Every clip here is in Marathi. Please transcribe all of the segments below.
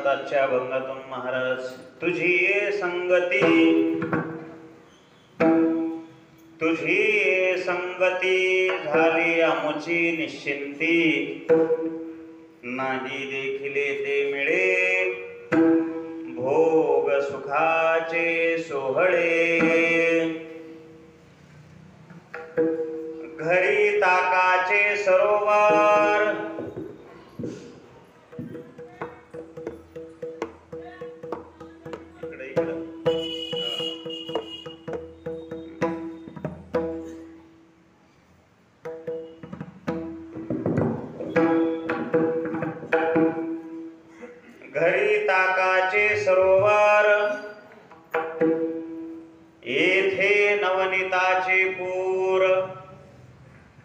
भारताच्या अभंगातून महाराज तुझी ये संगती झाली आमुची निश्चिंती नाही देखिले ते मिळे भोग सुखाचे सोहळे घरी ताकाचे सरोवर घरी ताकाचे सरोवर येथे नवनीताचे पूर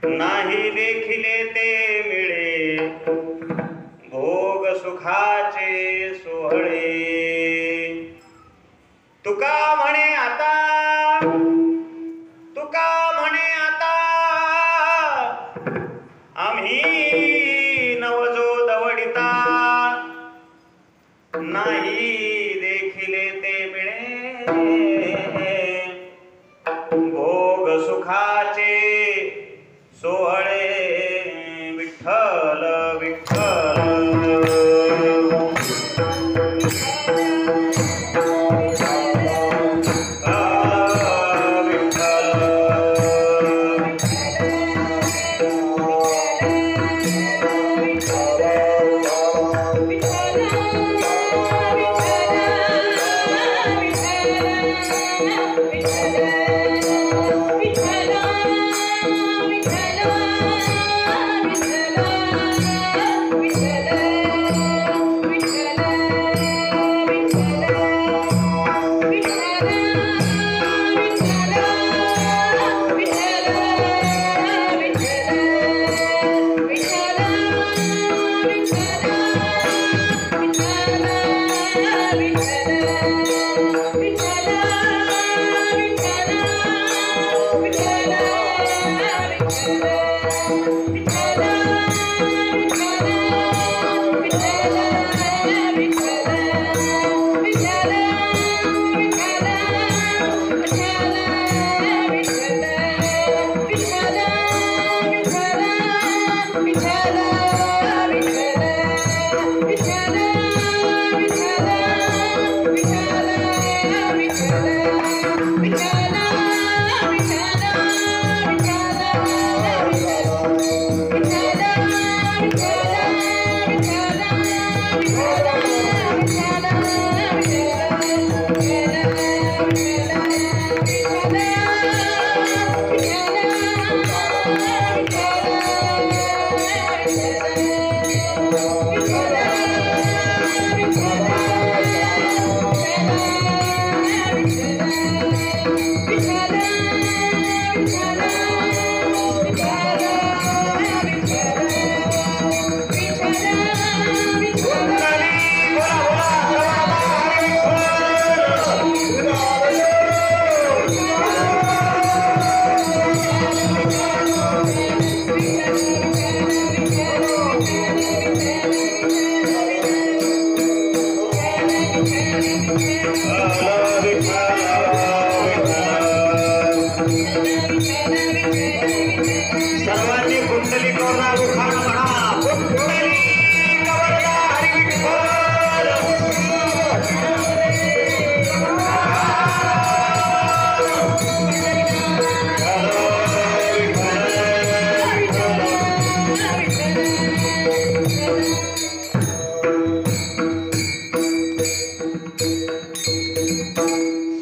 नाही देखिले ते मिळे भोग सुखाचे सोहळे तुका म्हणे आता आम्ही नवजो दवडिता नाही देखिले ते मिळे भोग सुखाचे सोहळे विठ्ठल विठ्ठल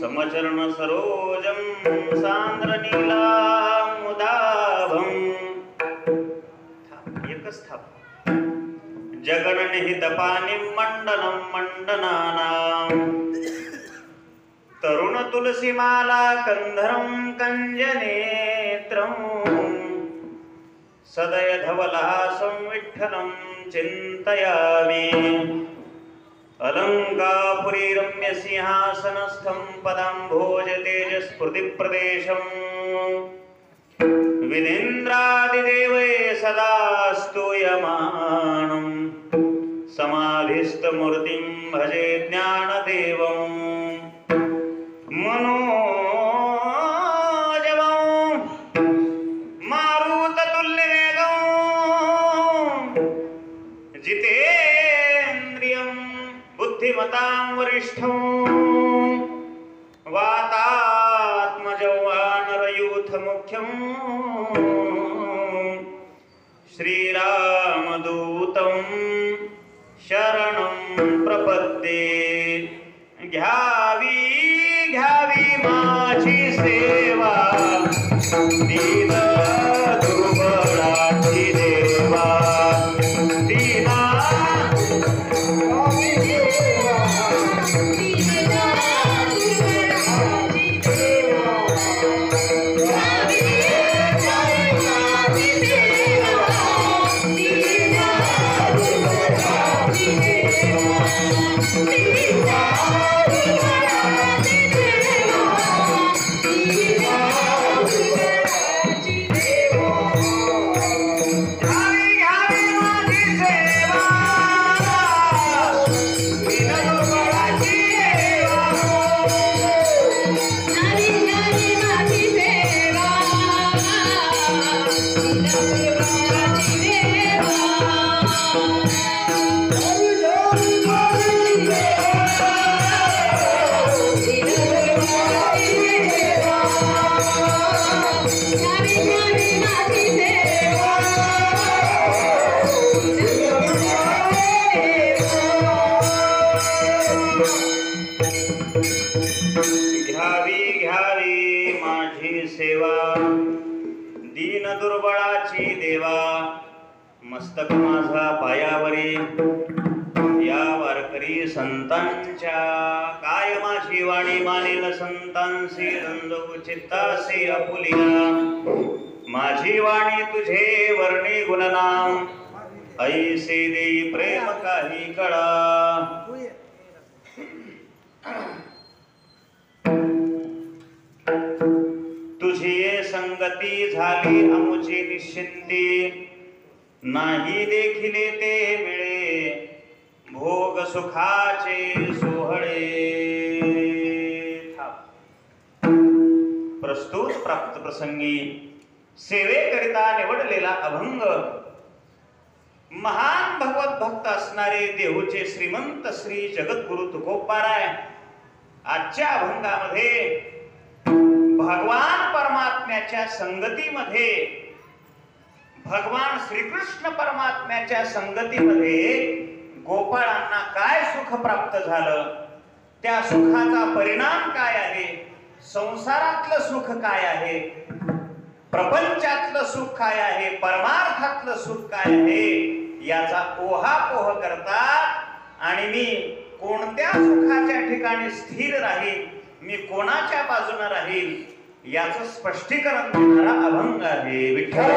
समचरण सरोजम सांद्र नीलामुदाभम एकच थाप जगन्निहित पाणी मंडनम मंडनानाम तरुण तुलसीमाला कंधरम कंजनेत्रम सदय धवलहासं विठ्ठलं चिन्तयामि अलंकापुरी रम्य सिंहासनस्थं पदाम्भोज तेजस्फूर्तिप्रदेशं विधीन्द्रादिदेवे सदा स्तूयमानं समाधिस्थमूर्तिं भजे ज्ञानदेवं मनोजवं मारुततुल्यवेगं जितेन्द्रियं बुद्धिमतां वरिष्ठं वातात्मजौवानरयूथमुख्यं श्रीरामदूतं शरणं प्रपद्ये। घ्यावी घ्यावी माझी सेवा दीन दुर्बळाची देवा दीना घ्यावी घ्यावी माझी सेवा दीन दुर्बळाची देवा मस्तक माझा पायावरी या वारकरी संतांच्या काय माझी वाणी मानेल संतांसी रंजू चित्तासी आपुलिया माझी वाणी तुझे वर्णी गुणनाम ऐसे देई प्रेम काही कळा तुझी संगती झाली अमुची निश्चिंती नाही देखिले ते मिळे भोग सुखाचे सोहळे। प्रस्तुत प्राप्त प्रसंगी सेवेकरिता निवडलेला अभंग महान भगवत भक्त असणारे देहूचे श्रीमंत श्री जगद्गुरु तुकोबाराय आजच्या अभंगामध्ये भगवान परमात्म्याच्या संगतीमध्ये भगवान श्रीकृष्ण परमात्म्याच्या संगतीमध्ये गोपाळांना काय सुख प्राप्त झालं, त्या सुखाचा परिणाम काय आहे, संसारातलं सुख काय आहे, प्रपंचातलं सुख काय आहे, परमार्थातलं सुख काय आहे याचा ओहापोह करतात आणि मी कोणत्या सुखाच्या ठिकाणी स्थिर राहील, मी कोणाच्या बाजूने राहील याचं स्पष्टीकरण देणारा अभंग आहे। विठ्ठल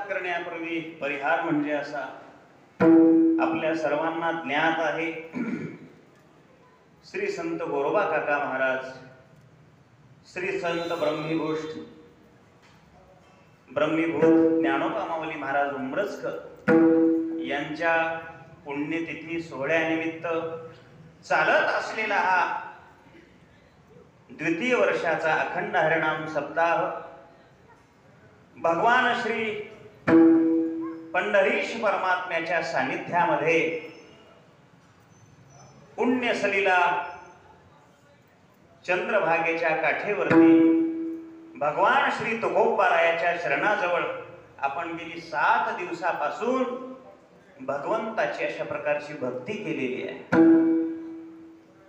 करण्यापूर्वी परिहार म्हणजे असा आपल्या सर्वांना ज्ञात आहे श्री संत गोरोबा काका महाराज श्री संत ब्रह्मीभूत ज्ञानोबा माऊली महाराज उमरजकर यांच्या पुण्यतिथी सोहळ्यानिमित्त चालत असलेला हा द्वितीय वर्षाचा अखंड हरिनाम सप्ताह भगवान श्री पंढरीश परमात्म्याच्या सानिध्यामध्ये पुण्यसलीला चंद्रभागेच्या काठेवरती भगवान श्री तुकोबारायाच्या शरणाजवळ आपण गेली 7 दिवसापासून भगवंताची अशा प्रकारची भक्ती केलेली आहे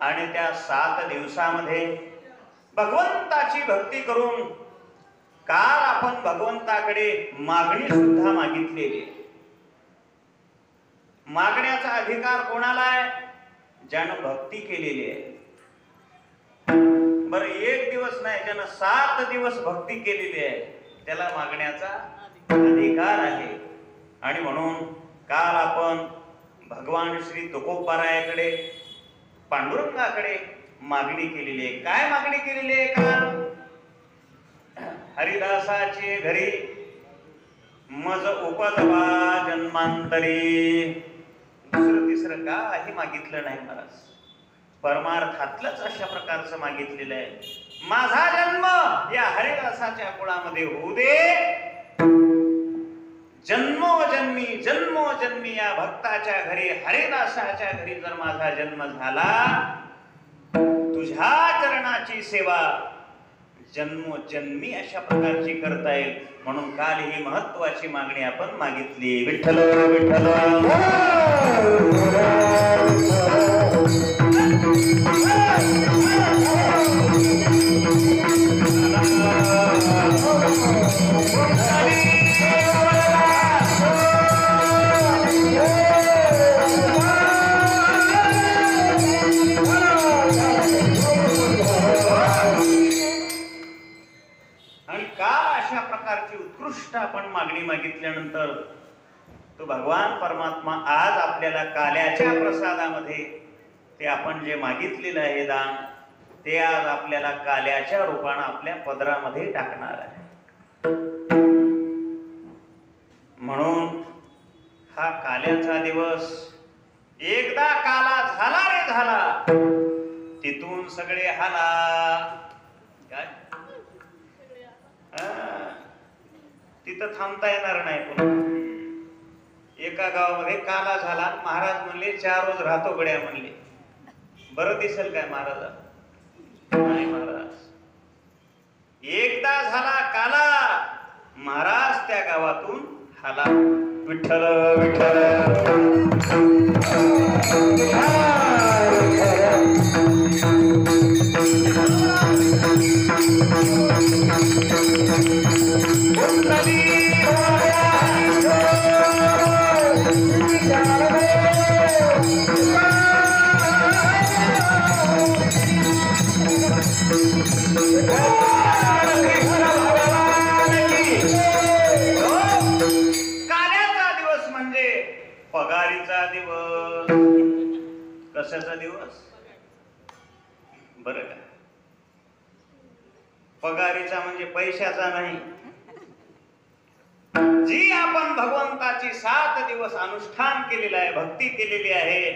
आणि त्या 7 दिवसामध्ये भगवंताची भक्ती करून काल आपण भगवंताकडे मागणी सुद्धा मागितलेली आहे। मागण्याचा अधिकार कोणाला आहे? ज्यानं भक्ती केलेली आहे, बरं एक दिवस नाही, ज्यानं 7 दिवस भक्ती केलेली आहे, त्याला मागण्याचा अधिकार आहे. आणि म्हणून काल आपण भगवान श्री तुकोबारायाकडे, पांडुरंगाकडे मागणी केलेली आहे. काय मागणी केलेली आहे? काल हरिदासाचे घरी मज उपजवा जन्मांतरी. दुसरं तिसरं काही मागितलं नाही महाराज. परमार्थातलंच अशा प्रकारचं मागितलेलं आहे. माझा जन्म या हरिदासाच्या कुळामध्ये होऊ दे. जन्मोजन्मी जन्मोजन्मी या भक्ताच्या घरी, हरिदासाच्या घरी जर माझा जन्म झाला, तुझ्या चरणाची सेवा जन्मोजन्मी अशा प्रकारची करता येईल. म्हणून काल ही महत्वाची मागणी आपण मागितली. विठ्ठल विठ्ठल. उत्कृष्ट आपण मागणी मागितल्यानंतर तो भगवान परमात्मा आज आपल्याला काल्याच्या प्रसादामध्ये ते आपण जे मागितलेलं आहे दान, ते आज आपल्याला काल्याच्या रूपाने आपल्या पदरामध्ये टाकणार आहे. म्हणून हा काल्याचा दिवस एकदा काला झाला रे झाला, तिथून सगळे हाला. काय तिथं थांबता येणार नाही. पुन्हा एका गावामध्ये काला झाला, महाराज म्हणले 4 रोज राहतो गड्या म्हणले. बरं दिसेल काय महाराज? नाही महाराज, एकदा झाला काला, महाराज त्या गावातून हाला. विठ्ठल विठ्ठल. पगारीचा दिवस. कशाचा दिवस? बरं का, पगारीचा म्हणजे पैशाचा नाही. जी आपण भगवंताची 7 दिवस अनुष्ठान केलेलं आहे, भक्ती केलेली आहे,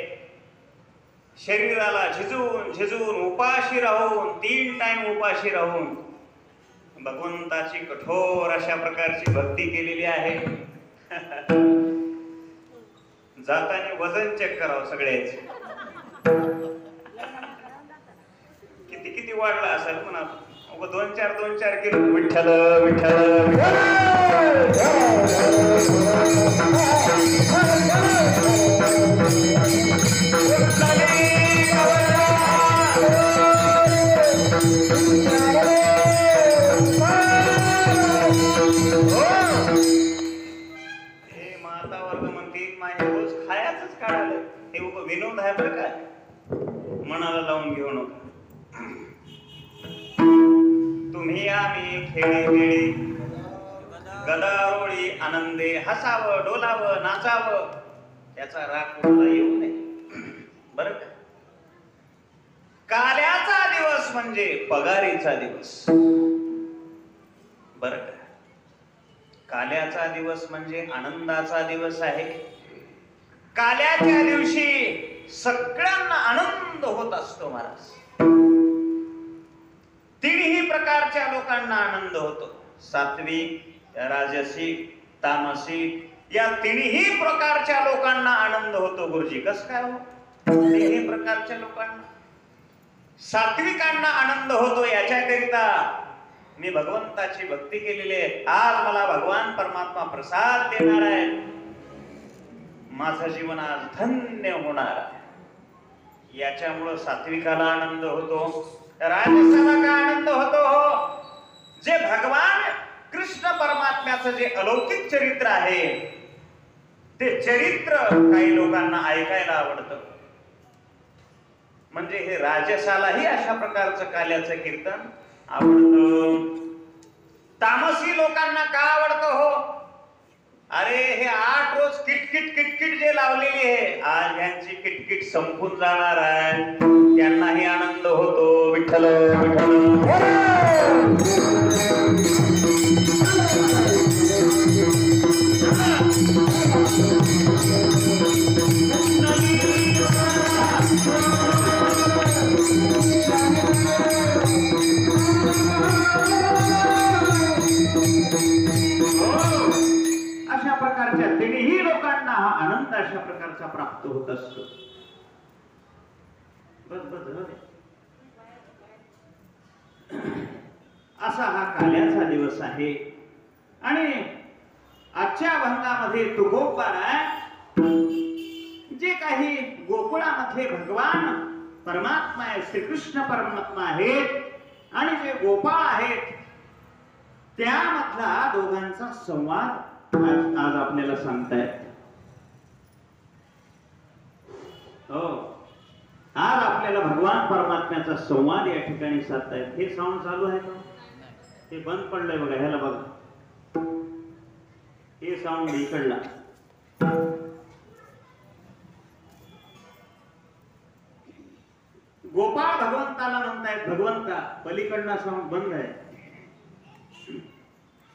शरीराला झिजून झिजून उपाशी राहून, 3 टाइम उपाशी राहून भगवंताची कठोर अशा प्रकारची भक्ती केलेली आहे. जाताना वजन चेक करावं सगळ्याचे, किती किती वाढला असेल. पुन्हा 2-4 किलो. विठ्ठल विठ्ठल. हे माता वर्ग म्हणतील माझे रोज खायाच काढाले. हे विनोद आहे बरं का, मनाला लावून घेऊ नका. तुम्ही आम्ही खेळी खेळी गदारोळी आनंदे हसावं, डोलावं, नाचावं, त्याचा राग कोणाला येऊ नये. बरं का, काल्याचा दिवस म्हणजे पगारीचा दिवस. बरं का, काल्याचा दिवस म्हणजे आनंदाचा दिवस आहे. काल्याच्या दिवशी सगळ्यांना आनंद होत असतो महाराज. 3ही प्रकारच्या लोकांना आनंद होतो. सात्विक, राजसिक, तामसिक या 3ही प्रकारच्या लोकांना आनंद होतो. गुरुजी कसं काय हो? 3ही प्रकारच्या लोकांना, सात्विकांना आनंद होतो. याच्याकरिता मी भगवंताची भक्ती केलेली आहे. आज मला भगवान परमात्मा प्रसाद देणार आहे. माझं जीवन आज धन्य होणार आहे. याच्यामुळं सात्विकाला आनंद होतो. राजसाला काय आनंद होतो? जे भगवान कृष्ण परमात्म्याचं जे अलौकिक चरित्र आहे, ते चरित्र काही लोकांना ऐकायला आवडतं. म्हणजे हे राजसालाही अशा प्रकारचं काल्याचं कीर्तन आवडतं. तामसी लोकांना का आवडतं हो? अरे हे 8 रोज किटकिट किटकिट जे लावलेली आहे, आज यांची किटकिट संपून जाणार आहे, त्यांनाही आनंद होतो. विठ्ठल विठ्ठल. अशा प्रकारच्या तिन्ही लोकांना हा आनंद अशा प्रकारचा प्राप्त होत असतो. असा हा काल्याचा दिवस आहे. आणि आजच्या अभंगामध्ये तुकोबार जे काही गोकुळामध्ये भगवान परमात्मा आहे, श्रीकृष्ण परमात्मा आहेत आणि जे गोपाळ आहेत त्यामधला दोघांचा संवाद आज आपल्याला सांगतायत. हो, आज आपल्याला भगवान परमात्म्याचा संवाद या ठिकाणी साधतायत. हे साऊंड चालू आहे का? हे बंद पडलंय बघा, ह्याला बघा, हे साऊंड इकडला. गोपाळ भगवंताला म्हणतायत, भगवंता पलीकडला साऊंड बंद आहे.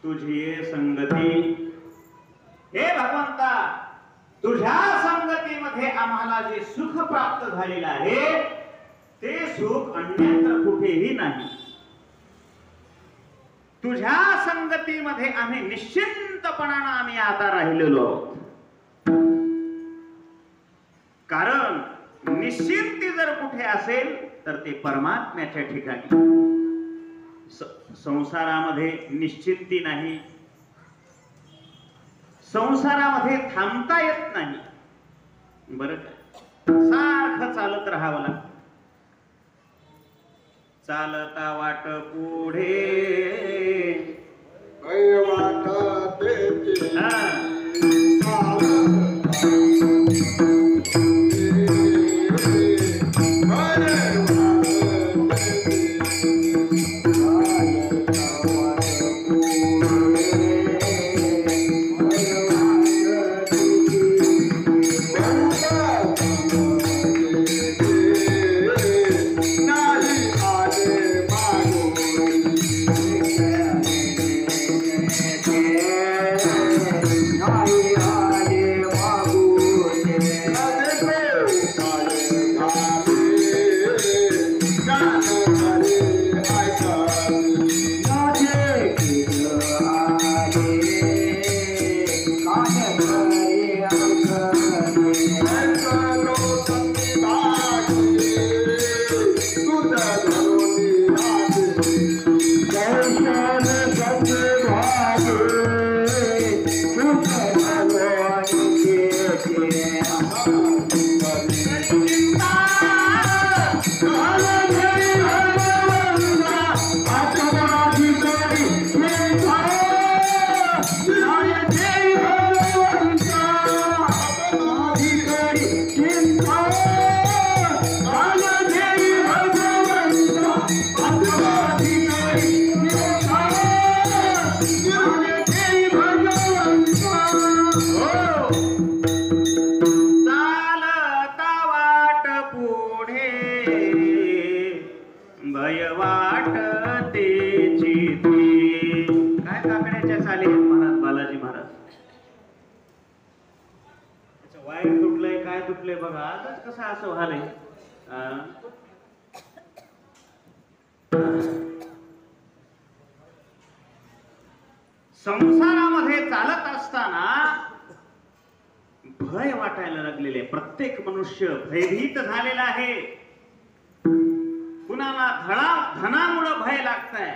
तुझी संगती, हे भगवंता तुझ्या संगतीमध्ये आम्हाला जे सुख प्राप्त झालेलं आहे ते सुख अन्यत्र कुठेही नाही. तुझ्या संगतीमध्ये आम्ही निश्चिंतपणानं आम्ही आता राहिलेलो आहोत. कारण निश्चिंती जर कुठे असेल तर ते परमात्म्याच्या ठिकाणी. संसारामध्ये निश्चिंती नाही, संसारामध्ये थांबता येत नाही. बरं का? सारखं चालत राहावं लागतं. चालता वाट पुढे संसारामध्ये चालत असताना भय वाटायला लागलेले. प्रत्येक मनुष्य भयभीत झालेला आहे. कुणाला धनामुळे भय लागतंय,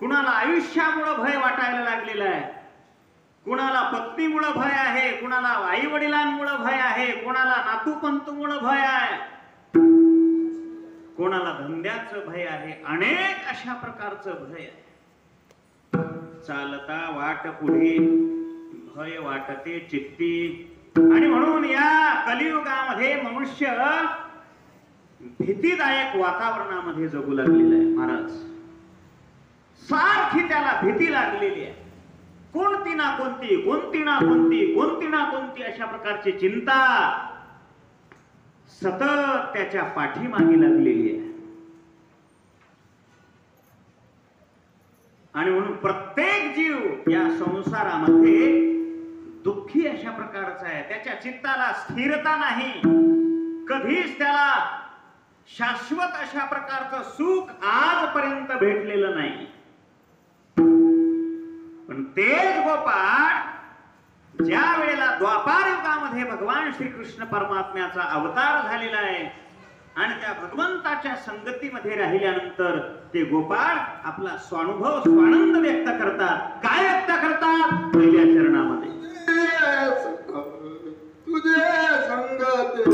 कुणाला आयुष्यामुळे भय वाटायला लागलेला आहे, कुणाला पत्नीमुळे भय आहे, कुणाला आई वडिलांमुळे भय आहे, कुणाला नातूपंतूमुळे भय आहे, कोणाला धंद्याचं भय आहे. अनेक अशा प्रकारचं भय आहे. चालता वाट पुढे भय वाटते चित्ती. आणि म्हणून या कलियुगामध्ये मनुष्य भीतीदायक वातावरणामध्ये जगू लागलेला आहे महाराज. सारखी त्याला भीती लागलेली आहे. कोणती ना कोणती, कोणती ना कोणती, कोणती ना कोणती अशा प्रकारची चिंता सतत त्याच्या पाठीमागे लागलेली आहे. आणि म्हणून प्रत्येक जीव या संसारामध्ये दुःखी अशा प्रकारचा आहे. त्याच्या चित्ताला स्थिरता नाही. कधीच त्याला शाश्वत अशा प्रकारचं सुख आजपर्यंत भेटलेलं नाही. पण तेच गोपाळ ज्या वेळेला द्वापार युगामध्ये भगवान श्रीकृष्ण परमात्म्याचा अवतार झालेला आहे आणि त्या भगवंताच्या संगतीमध्ये राहिल्यानंतर ते गोपाळ आपला स्वानुभव स्वानंद व्यक्त करतात. काय व्यक्त करतात? पहिल्या चरणामध्ये तुझे संगत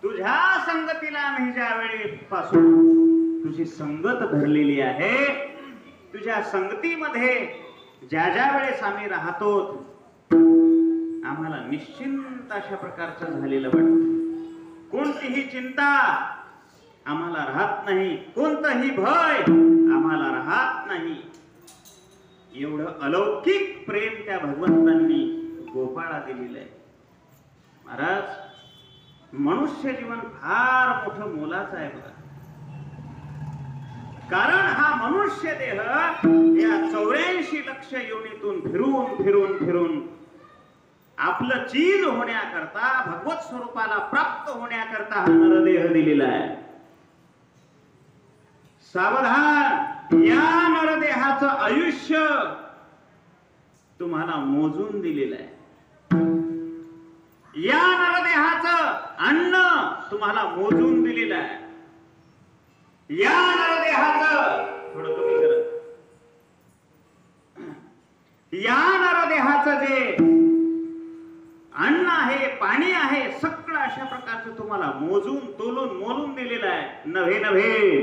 तुझ्या संगतीला आम्ही ज्या वेळेपासून तुझी संगत धरलेली आहे, तुझ्या संगतीमध्ये ज्या ज्या वेळेस आम्ही राहतो आम्हाला निश्चिंत अशा प्रकारचं झालेलं वाटतं. कोणतीही चिंता आम्हाला राहत नाही, कोणतंही भय आम्हाला राहत नाही. एवढं अलौकिक प्रेम त्या भगवंतांनी गोपाळा दिलेलं आहे. महाराज, मनुष्य जीवन फार मोठं मोलाचं आहे बघा. कारण हा मनुष्य देह या 84 लक्ष योनीतून फिरून फिरून फिरून आपलं चीज होण्याकरता, भगवत स्वरूपाला प्राप्त होण्याकरता हा नरदेह दिलेला आहे. सावधान, या नरदेहाचं आयुष्य तुम्हाला मोजून दिलेलं आहे. या नरदेहाचं अन्न तुम्हाला मोजून दिलेलं आहे. या नरदेहाचं थोडं कमी करा. या नरदेहाचं जे अन्न आहे, पाणी आहे, सगळं अशा प्रकारचं तुम्हाला मोजून तोलून मोलून दिलेलं आहे. नव्हे नव्हे,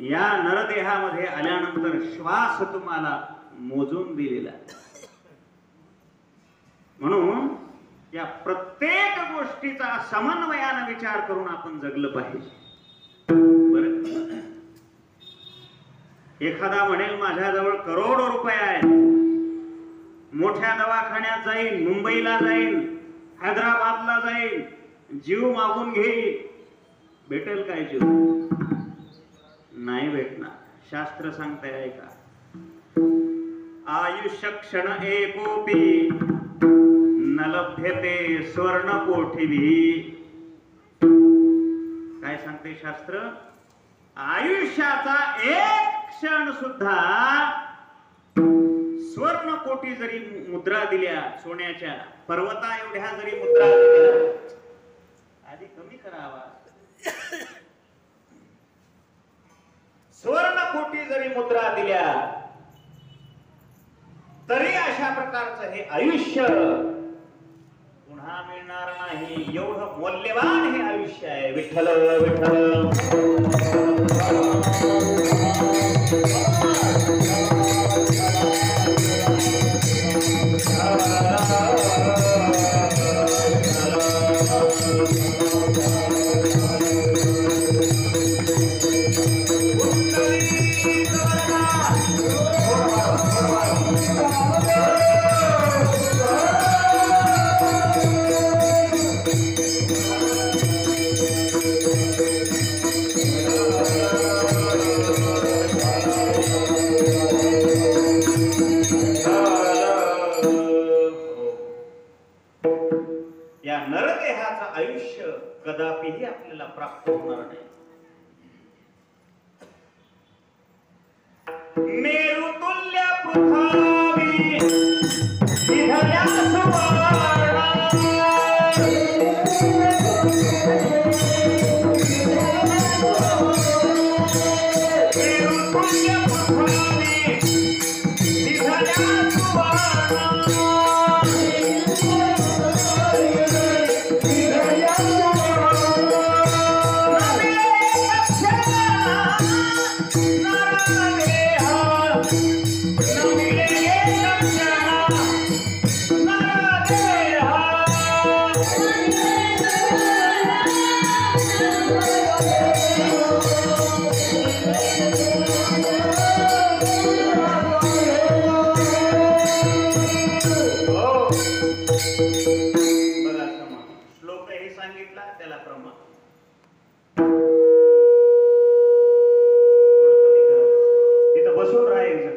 या नरदेहामध्ये आल्यानंतर श्वास तुम्हाला मोजून दिलेला आहे. म्हणून या प्रत्येक गोष्टीचा समन्वयाने विचार करून आपण जगलं पाहिजे. बरं, एखादा म्हणेल माझ्याजवळ करोडो रुपये आहेत, मोठ्या दवाखान्यात जाईन, मुंबईला जाईन, हैदराबादला जाईन, जीव मागून घेईन. भेटेल काय जीव? नाही भेटणार. शास्त्र सांगताय ऐका, आयुष्य क्षण एकोपी न लभ्यते स्वर्ण कोठीभी. काय सांगते शास्त्र? आयुष्याचा एक क्षण सुद्धा स्वर्ण कोटी जरी मुद्रा दिल्या, सोन्याच्या पर्वता एवढ्या जरी मुद्रा दिल्या, आधी कमी करावा, स्वर्ण कोटी जरी मुद्रा दिल्या तरी अशा प्रकारचा प्रकारचं हे आयुष्य पुन्हा मिळणार नाही, एवढं मौल्यवान हे आयुष्य आहे. विठ्ठल विठ्ठल. या नरदेहाचं आयुष्य कदापिही आपल्याला प्राप्त होणार नाही. मेरुतुल्य पृथ्वी विधल्या सुवर्णा, मेरुतुल्य पृथ्वी विधल्या सुवर्णा, त्याला प्रमाण तिथं बसून राहायचं.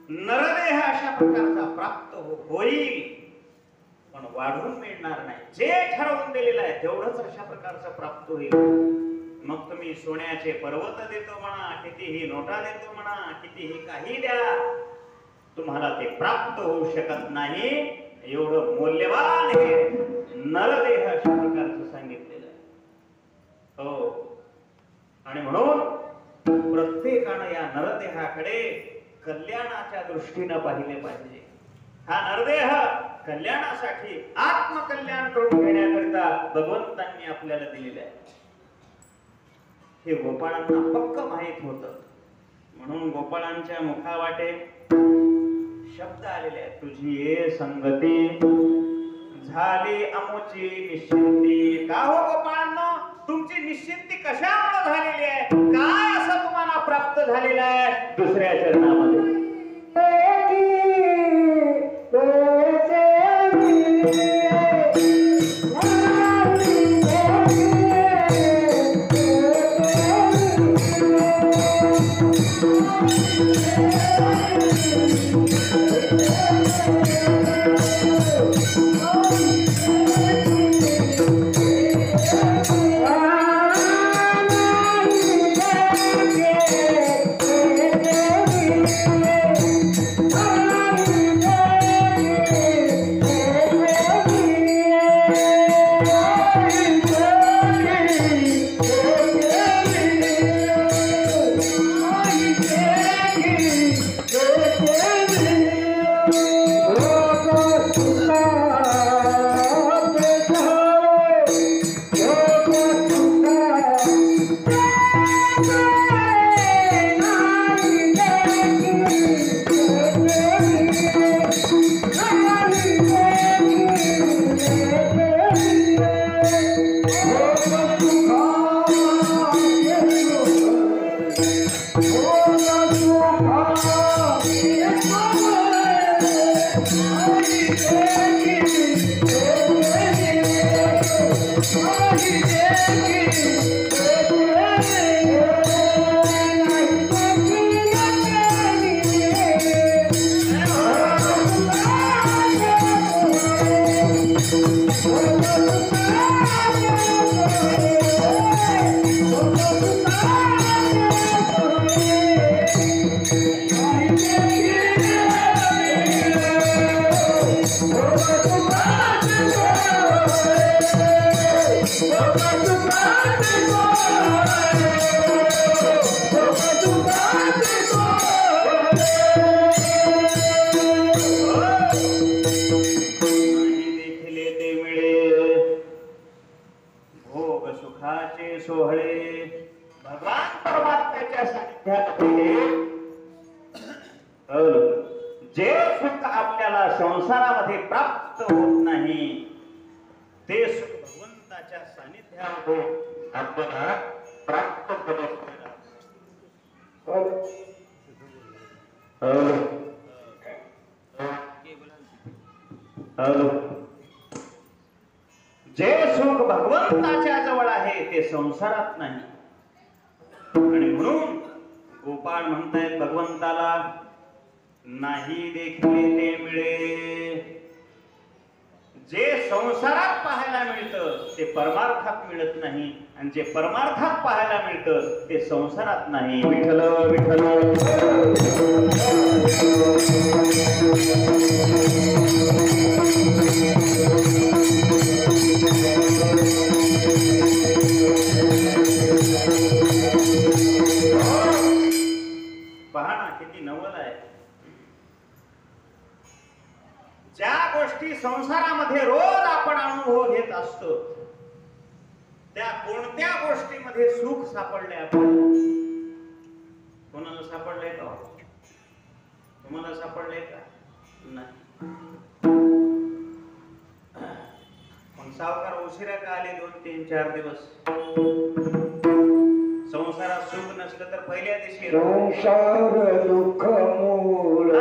नरदेह अशा प्रकारचा प्राप्त होईल, पण वाढवून मिळणार नाही. जे ठरवून दिलेलं आहे तेवढंच अशा प्रकारचं प्राप्त होईल. मग तुम्ही सोन्याचे पर्वत देतो म्हणा, कितीही नोटा देतो म्हणा, कितीही काही द्या, तुम्हाला ते प्राप्त होऊ शकत नाही. एवढं मौल्यवान हे नरदेह अशा प्रकारचं सांगितलेलं आहे. हो, आणि म्हणून प्रत्येकानं या नरदेहाकडे कल्याणाच्या दृष्टीनं पाहिले पाहिजे. हा नरदेह कल्याणासाठी, आत्मकल्याण करून घेण्याकरिता भगवंतांनी आपल्याला दिलेलं आहे. हे गोपाळांना पक्क माहित होतं. म्हणून गोपाळांच्या मुखावाटे शब्द आलेले आहेत. तुझी ये संगती झाली अमुची निश्चिंती. का हो गोपाळांनो, तुमची निश्चिंती कशामुळे झालेली आहे? काय असं तुम्हाला प्राप्त झालेलं आहे दुसऱ्या चरणामध्ये? देखिले ते मिळे भोग सुखाचे सोहळे भगवान परमात्म्याच्या सानिध्यामध्ये जे सुख आपल्याला संसारामध्ये प्राप्त होत नाही ते सुख भगवंताच्या सानिध्यामध्ये आपल्याला प्राप्त होत जे सुख भगवंताच्या जवळ आहे ते संसारात नाही. आणि म्हणून गोपाळ म्हणतायत भगवंताला नाही देखिले ते मिळे. जे संसारात पाहायला मिळतं ते परमार्थात मिळत नाही आणि जे परमार्थात पाहायला मिळतं ते संसारात नाही. विठ्ठल विठ्ठल पहा ना किती नवल आहे. ज्या गोष्टी संसारामध्ये रोज आपण अनुभव घेत असतो त्या कोणत्या गोष्टीमध्ये सुख सापडले आपण कोणाला सापडले का? तुम्हाला सापडले का? नाही. मग सावकार उशिरा का आले 2-3-4 दिवस? संसारात सुख नसलं तर पहिल्या दिवशी संसार दुःख मूळ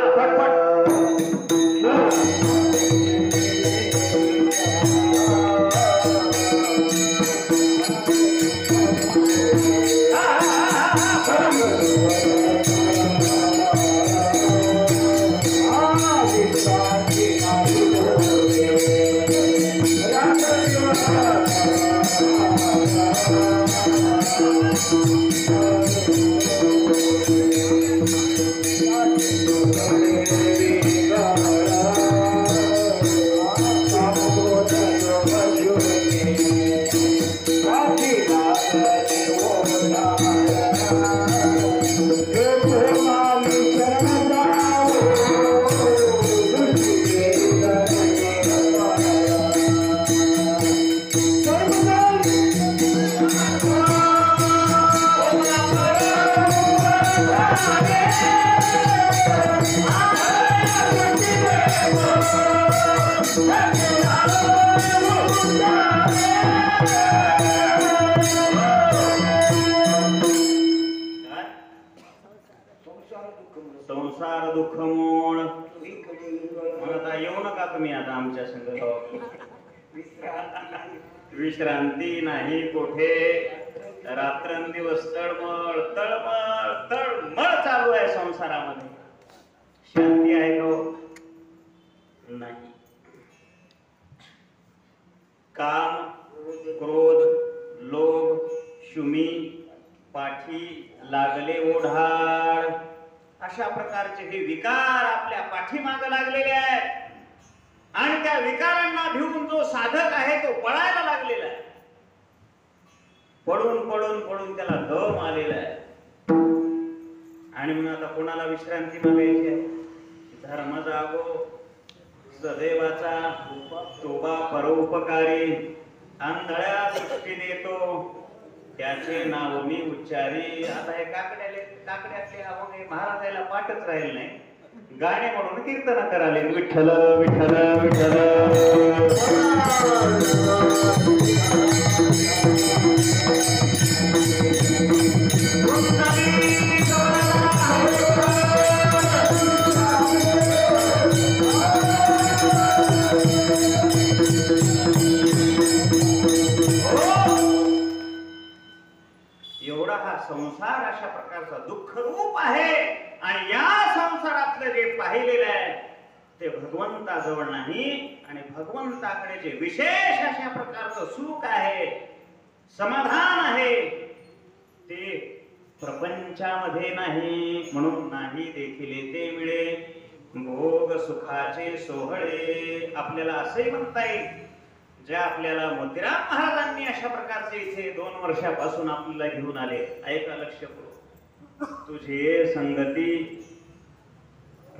संसार दुःख मोड. आता येऊ नका तुम्ही आता आमच्या संग. विश्रांती नाही कोठे. रात्रंदिवस तळमळ तळमळ तळमळ चालू आहे संसारामध्ये. शांती आहे का? नाही. काम क्रोध लोभ शुमी पाठी लागले ओढाळ अशा प्रकारचे हे विकार आपल्या पाठीमागे लागलेले आहेत. आणि त्या विकारांना भिवून जो साधक आहे तो पळायला लागलेला आहे. पडून पडून पडून त्याला दम आलेला आहे. आणि म्हणून आता कोणाला विश्रांती मागायची आहे? धर्म जागो सदैवाचा तोबा परोपकारी आंधळ्या दृष्टी देतो त्याचे नाव मी उच्चारी. आता हे काकड्यातले अभंग महाराजाला पाठच राहील नाही. गाणे म्हणून कीर्तन कराले. विठ्ठल विठ्ठल विठ्ठल एवढा हा संसार अशा प्रकारचा दुःख रूप आहे. आणि या संसारातलं जे पाहिलेलं आहे ते भगवंताजवळ नाही. आणि भगवंताकडे जे विशेष अशा प्रकारचं सुख आहे समाधान आहे ते प्रपंचामध्ये नाही. म्हणून नाही देखिले ते मिळे भोग सुखाचे सोहळे. आपल्याला असंही म्हणता येईल ज्या आपल्याला मोतीराम महाराजांनी अशा प्रकारचे इथे 2 वर्षापासून आपल्याला घेऊन आले. ऐका लक्ष करू. तुझी संगती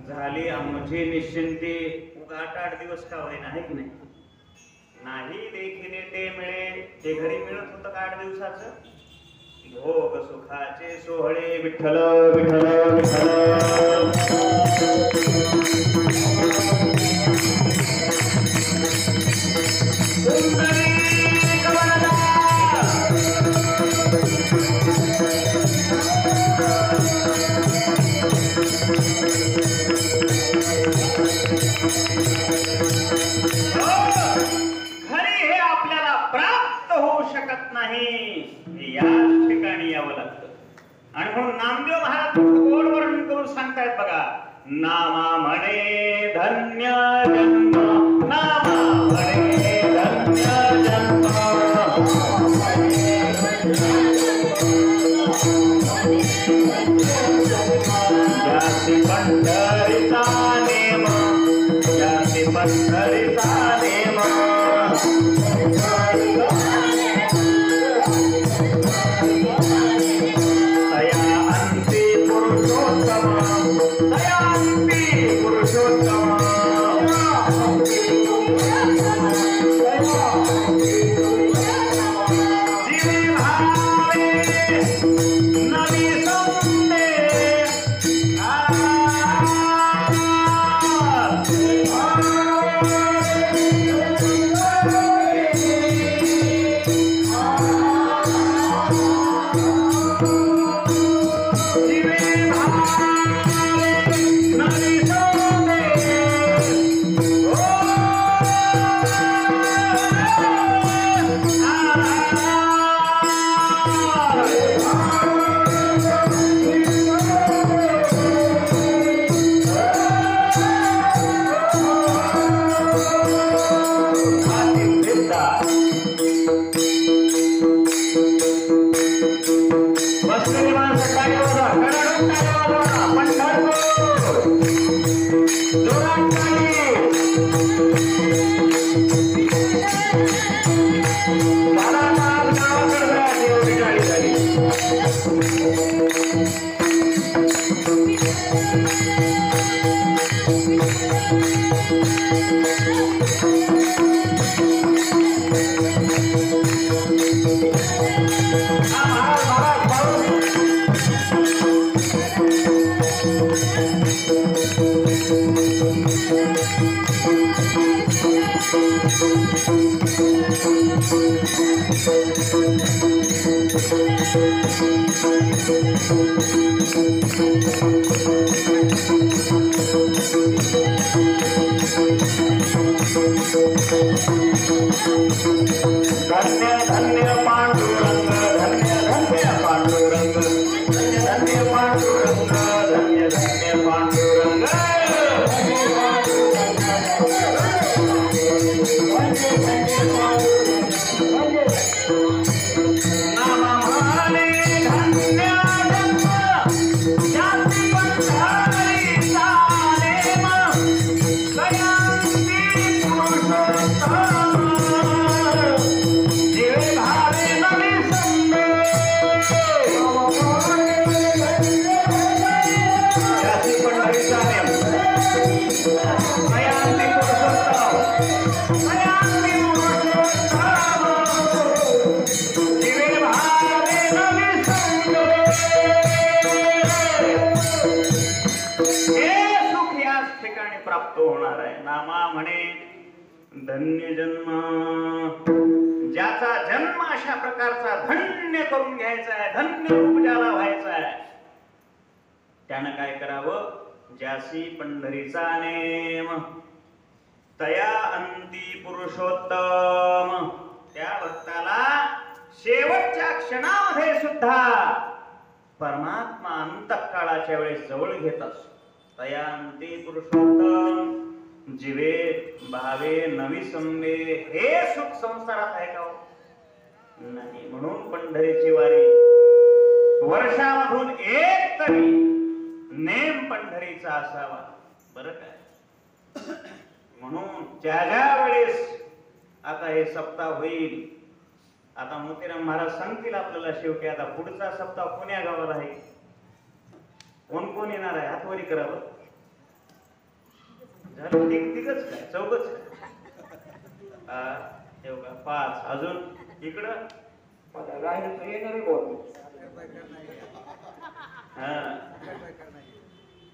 झाली आमची निश्चिंती. उगा 8 दिवस का होईना आहे की नाही. नाही देखीने ते मिळे. ते घरी मिळत होतं का 8 दिवसाचं. भोग सुखाचे सोहळे विठ्ठल विठ्ठल विठ्ठल. घरी हे आपल्याला प्राप्त होऊ शकत नाही. याच ठिकाणी यावं लागतं. आणि म्हणून नामदेव महाराज गोड वर्णन करून सांगतायत बघा. नामा म्हणे धन्य जन्म. नामा म्हणे धन्य जन्म. ज्याची पंढरीचा नेम. ज्याची पंढरीचा नेम. धन्य जन्म. ज्याचा जन्म अशा प्रकारचा धन्य करून घ्यायचा आहे, धन्य रूप ज्याला व्हायचा आहे, त्यानं काय करावं. ज्यासी पंढरीचा नेम तया अंती पुरुषोत्तम. त्या भक्ताला शेवटच्या क्षणामध्ये सुद्धा परमात्मा अंतःकाळाच्या वेळेस जवळ घेत असतो. तया अंती पुरुषोत्तम. जीवे भावे नवी संबे. हे सुख संसारात आहे का नाही. म्हणून पंढरीची वारी वर्षामधून एक तरी नेम पंढरीचा असावा. बरं काय. म्हणून ज्या ज्या वेळेस आता हे सप्ताह होईल. आता मोतीराम महाराज सांगतील आपल्याला शेवटी आता पुढचा सप्ताह कोण्या गावाला आहे, कोण कोण येणार आहे, हातवरी करावं. झालं तिघच काय, चौघच काय, ठेव का 5 अजून इकडं राहिलं तर येणार बोल. हा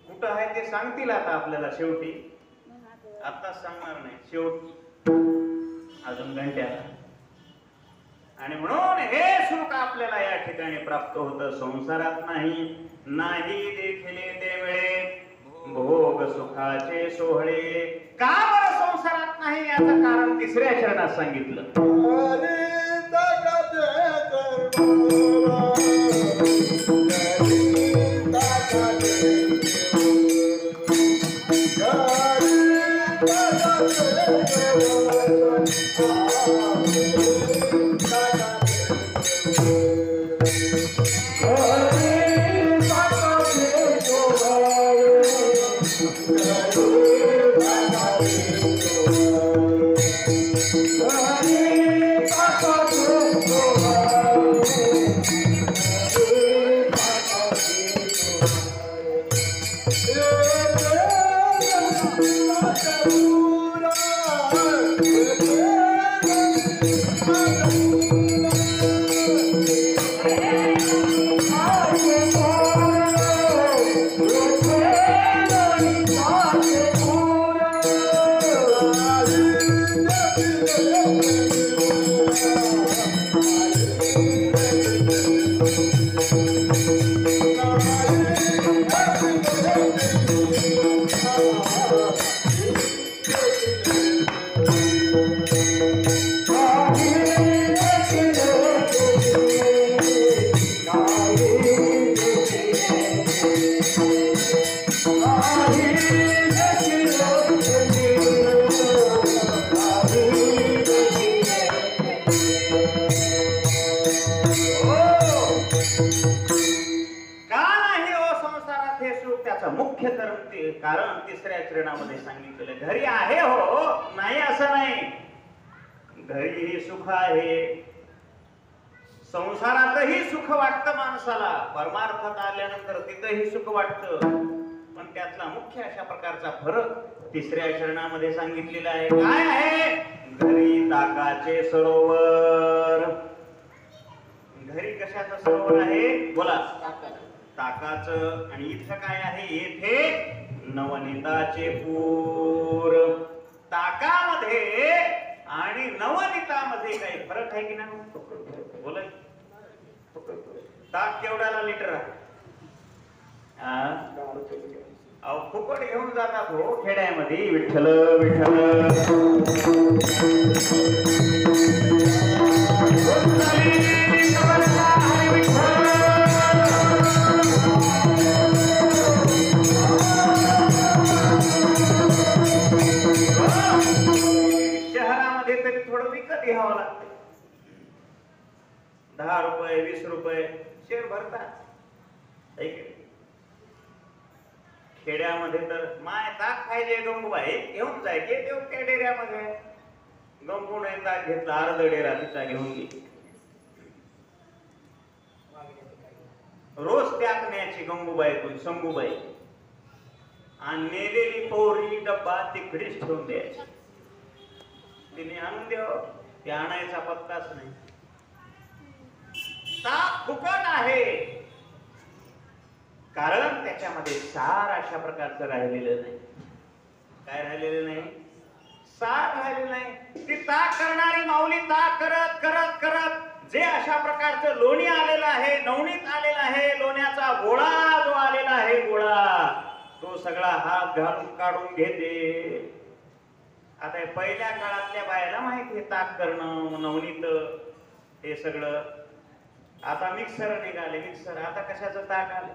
कुठं आहे ते सांगतील आता आपल्याला शेवटी, आताच सांगणार नाही, शेवटी अजून घंट्या. आणि म्हणून हे सुख आपल्याला या ठिकाणी प्राप्त होतं, संसारात नाही. नाही देखिले ते वेळे भोग सुखाचे सोहळे. का बरं संसारात नाही याचं कारण तिसऱ्या चरणात सांगितलं. मुख्य कारण तिसऱ्या चरणामध्ये सांगितलेलं. घरी आहे हो, नाही असं नाही, घरीही सुख आहे, संसारातही सुख वाटतं माणसाला, परमार्थात आल्यानंतर तिथंही सुख वाटतं. पण त्यातला मुख्य अशा प्रकारचा फरक तिसऱ्या चरणामध्ये सांगितलेला आहे. काय आहे? घरी ताकाचे सरोवर. घरी कशाचं सरोवर आहे बोला? ताकाचं. आणि इथं काय आहे? येथे नवनीताचे पूर. ताकामध्ये आणि नवनीतामध्ये काही फरक आहे की नाही बोला? ताक केवढ्याला लिटर आहे? अहो फुकट घेऊन जातात हो खेड्यामध्ये. विठ्ठल विठ्ठल शहरामध्ये तरी थोडं विकत घ्यावं लागतं. 10 रुपये 20 रुपये शेर भरतात. खेड्यामध्ये तर माय ताक खायचे गंगूबाई घेऊन जायचे देव त्या डेऱ्यामध्ये. गंगूने ताक घेतला, अर्ध डेरा तिचा घेऊन गेली. रोज त्याग न्यायची गंगूबाई कोण शंभूबाई. आणि नेलेली पोरी डब्बा तिकडेच ठेवून द्यायची. तिने आणून द्याव, ते आणायचा पत्ताच नाही. ताक फुकट आहे कारण त्याच्यामध्ये सार अशा प्रकारचं राहिलेलं नाही. काय राहिलेलं नाही? सार राहिलेलं नाही. ती ताक करणारी माऊली ताक करत करत करत जे अशा प्रकारचं लोणी आलेलं आहे, नवनीत आलेलं आहे, लोण्याचा गोळा जो आलेला आहे गोळा, तो सगळा हात घालून काढून घेते. आता पहिल्या काळातल्या बायाला माहिती आहे ताक करणं, नवनीत हे सगळं. आता मिक्सर निघाले, मिक्सर. आता कशाचं ताक आले?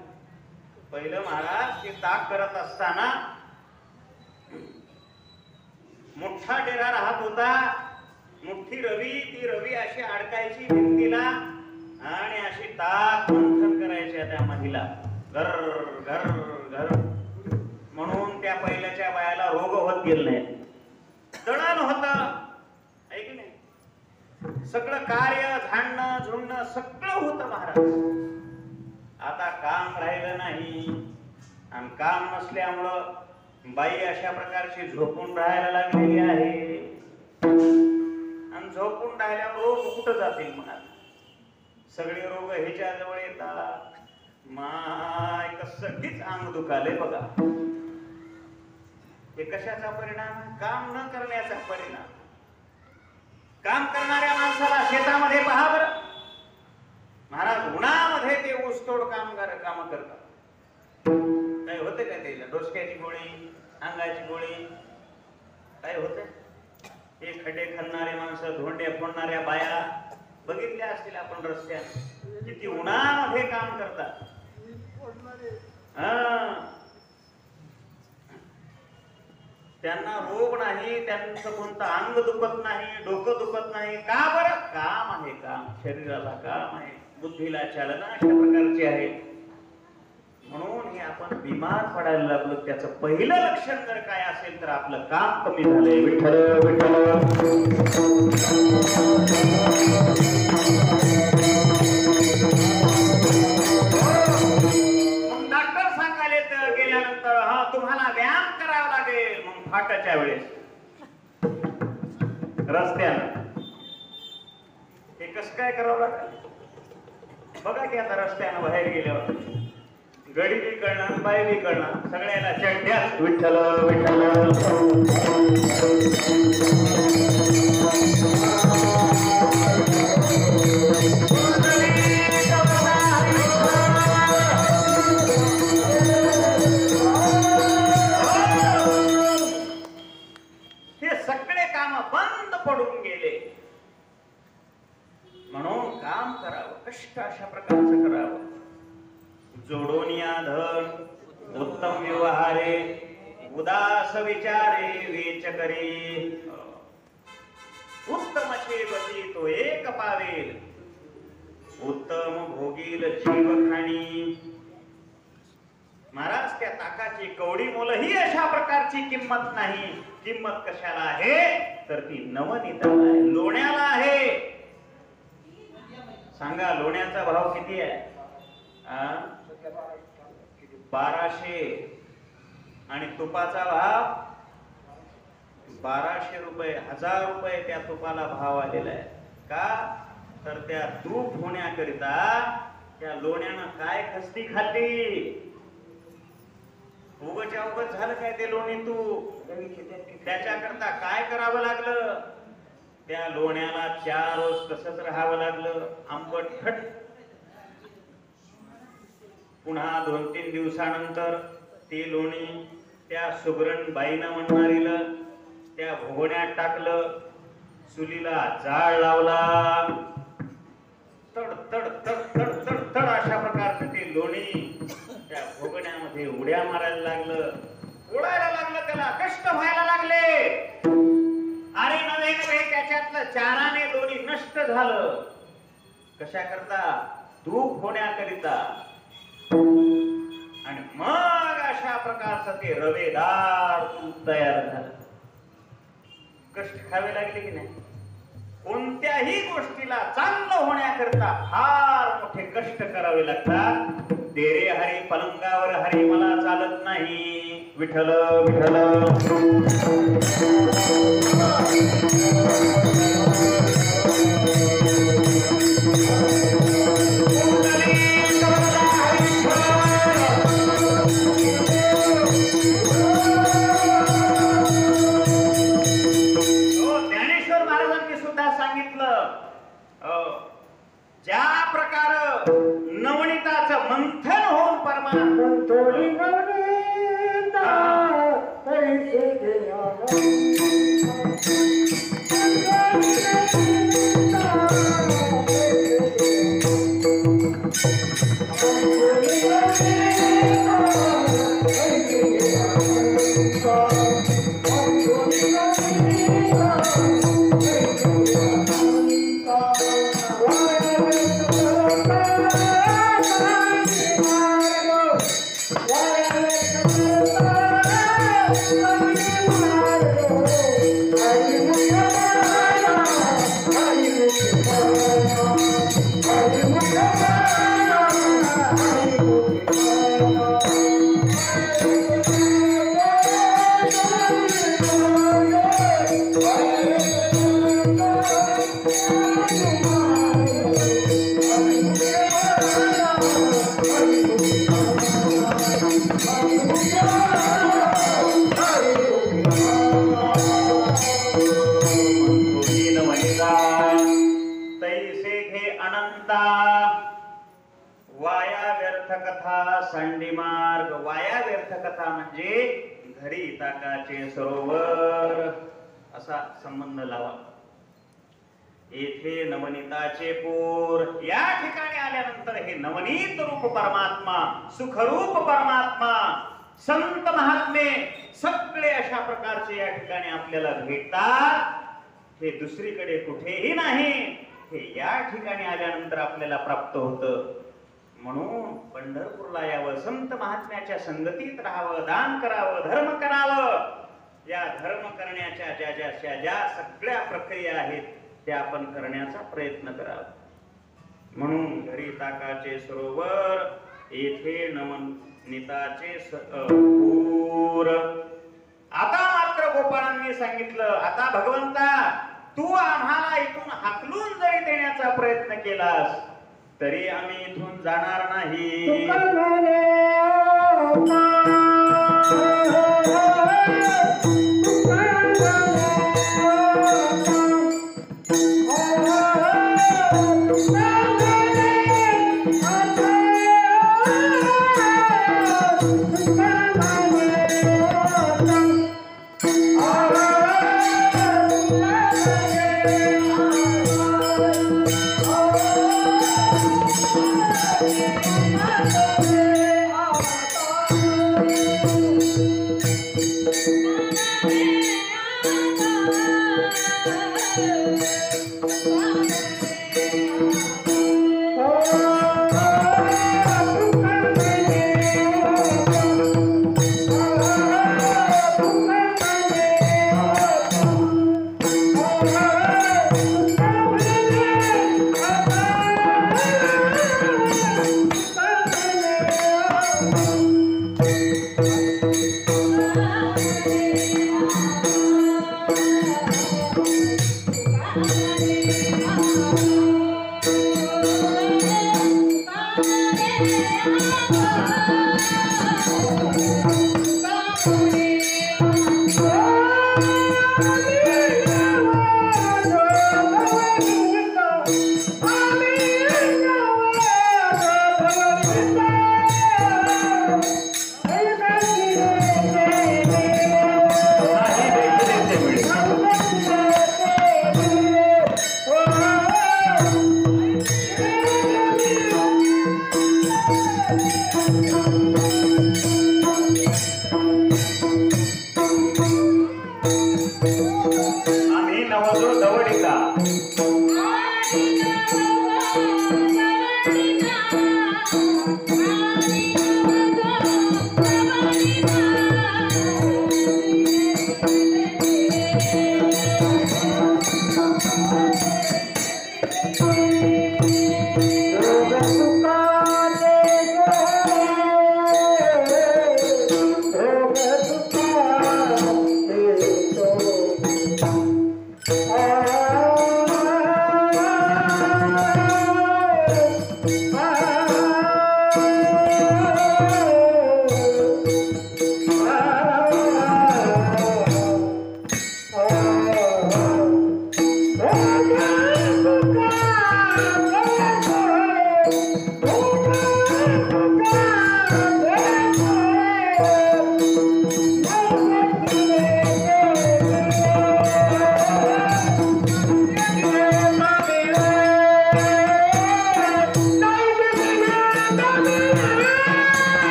पहिलं महाराज ते ताक करत असताना मोठा डेरा राहत होता, मोठी रवी. ती रवी अशी अडकायची भिंतीला आणि अशी ताक मंथन करायची त्या महिला. घर घर घर. म्हणून त्या पहिल्याच्या बायाला रोग होत गेले नाही. दळण होत आहे की नाही? सगळं कार्य झाडणं झुंडणं सगळं होतं महाराज. आता काम राहिलं नाही आणि काम नसल्यामुळं बाई अशा प्रकारची झोपून राहायला लागलेली आहे. आणि झोपून राहिल्यावर रोग कुठं जातील म्हणा. सगळे रोग ह्याच्या जवळ येतात. माय कसं अंग दुखाले बघा. हे कशाचा परिणाम? काम न करण्याचा परिणाम. काम करणाऱ्या माणसाला शेतामध्ये पहा बरं महाराज, उन्हामध्ये ते ऊसतोड कामगार काम करतात. काय होते का त्याला? डोसक्याची गोळी, अंगाची गोळी काय होते? हे खड्डे खणणारे माणसं, धोंडे फोडणाऱ्या बाया बघितल्या असतील आपण रस्त्यात, किती उन्हामध्ये काम करतात. त्यांना रोग नाही, त्यांचं कोणतं अंग दुखत नाही, डोकं दुखत नाही. का बरं? काम आहे. काम शरीराला काम आहे, बुद्धीला चालना अशा प्रकारची आहे. म्हणून हे आपण बिमार पडायला लागलो. त्याचं पहिलं लक्षण जर काय असेल तर आपलं काम कमी झालंय. विठ्ठल विठ्ठल. मग डॉक्टर सांगायले तर गेल्यानंतर तुम्हाला व्यायाम करावा लागेल. मग फाटाच्या वेळेस रस्त्यानं हे कसं काय करावं लागेल बघा की. आता रस्त्यानं बाहेर गेल्यावर गडी बी कळणार, बाई बी कळणार, सगळ्याला चढण्यास विठ्ठल विठ्ठल. हे सगळे काम बंद पडून गेले. म्हणून काम करावं, कष्ट अशा प्रकारचं करावं. जोडोनिया धन, उत्तम व्यवहारे, उदास विचारे वेच करी. उत्तमचे गती तो एक पावेल, उत्तम भोगील जीव खाणी. महाराज, त्या ताकाची कवडी मोल ही अशा प्रकारची किंमत नाही. किंमत कशाला आहे तर ती नवनीताला आहे, लोण्याला आहे. सांगा लोण्याचा भाव किती आहे? 1200. आणि तुपाचा भाव 1200 रुपये, 1000 रुपये त्या तुपाला भाव आलेला आहे. का तर त्या तूप होण्याकरिता त्या लोण्यानं काय खस्ती खाल्ली. उगच्या उगच झालं काय ते लोणी तूप? त्याच्याकरता काय करावं लागलं? त्या लोण्याला 4 रोज तसंच राहावं लागलं, आंबट खट. पुन्हा 2-3 दिवसानंतर ते लोणी त्या सुगरण बाईनं म्हणणारीला त्या भोगण्यात टाकलं, चुलीला जाळ लावला. तड तड तड तड तड तड अशा प्रकारचं ते लोणी त्या भोगण्यामध्ये उड्या मारायला लागलं, उडायला लागलं, त्याला कष्ट व्हायला लागले. अरे नवे नवे त्याच्यातलं 4 लोणी नष्ट झालं. कशा करता? धूप होण्याकरिता. आणि मग अशा प्रकारचं ते रवेदार तूप तयार झालं. कष्ट खावे लागले की नाही? कोणत्याही गोष्टीला चांगलं होण्याकरता फार मोठे कष्ट करावे लागतात. देरे हरी पलंगावर हरी मला चालत नाही. विठ्ठल विठ्ठल. ज्ञानेश्वर महाराजांनी सुद्धा सांगितलं, ज्या प्रकार नवनीताचं मंथन होऊन परमात्मा तैसे घे अनंता वाया व्यर्थ कथा सांडी मार्ग. वाया व्यर्थ कथा म्हणजे घरी ताकाचे सरोवर असा संबंध लावा. येथे नवनीताचे पूर. या ठिकाणी आल्यानंतर हे नवनीत रूप परमात्मा, सुखरूप परमात्मा, संत महात्मे सगळे अशा प्रकारचे या ठिकाणी आपल्याला भेटतात. हे दुसरीकडे कुठेही नाही, हे या ठिकाणी आल्यानंतर आपल्याला प्राप्त होतं. म्हणून पंढरपूरला यावं, संत महात्म्याच्या संगतीत राहावं, दान करावं, धर्म करावं. या धर्म करण्याच्या ज्या सगळ्या प्रक्रिया आहेत त्या आपण करण्याचा प्रयत्न करावा. म्हणून घरी ताकाचे सरोवर, येथे नवनीताचे पूर. आता मात्र गोपाळांनी सांगितलं, आता भगवंता तू आम्हाला इथून हाकलून जरी देण्याचा प्रयत्न केलास तरी आम्ही इथून जाणार नाही.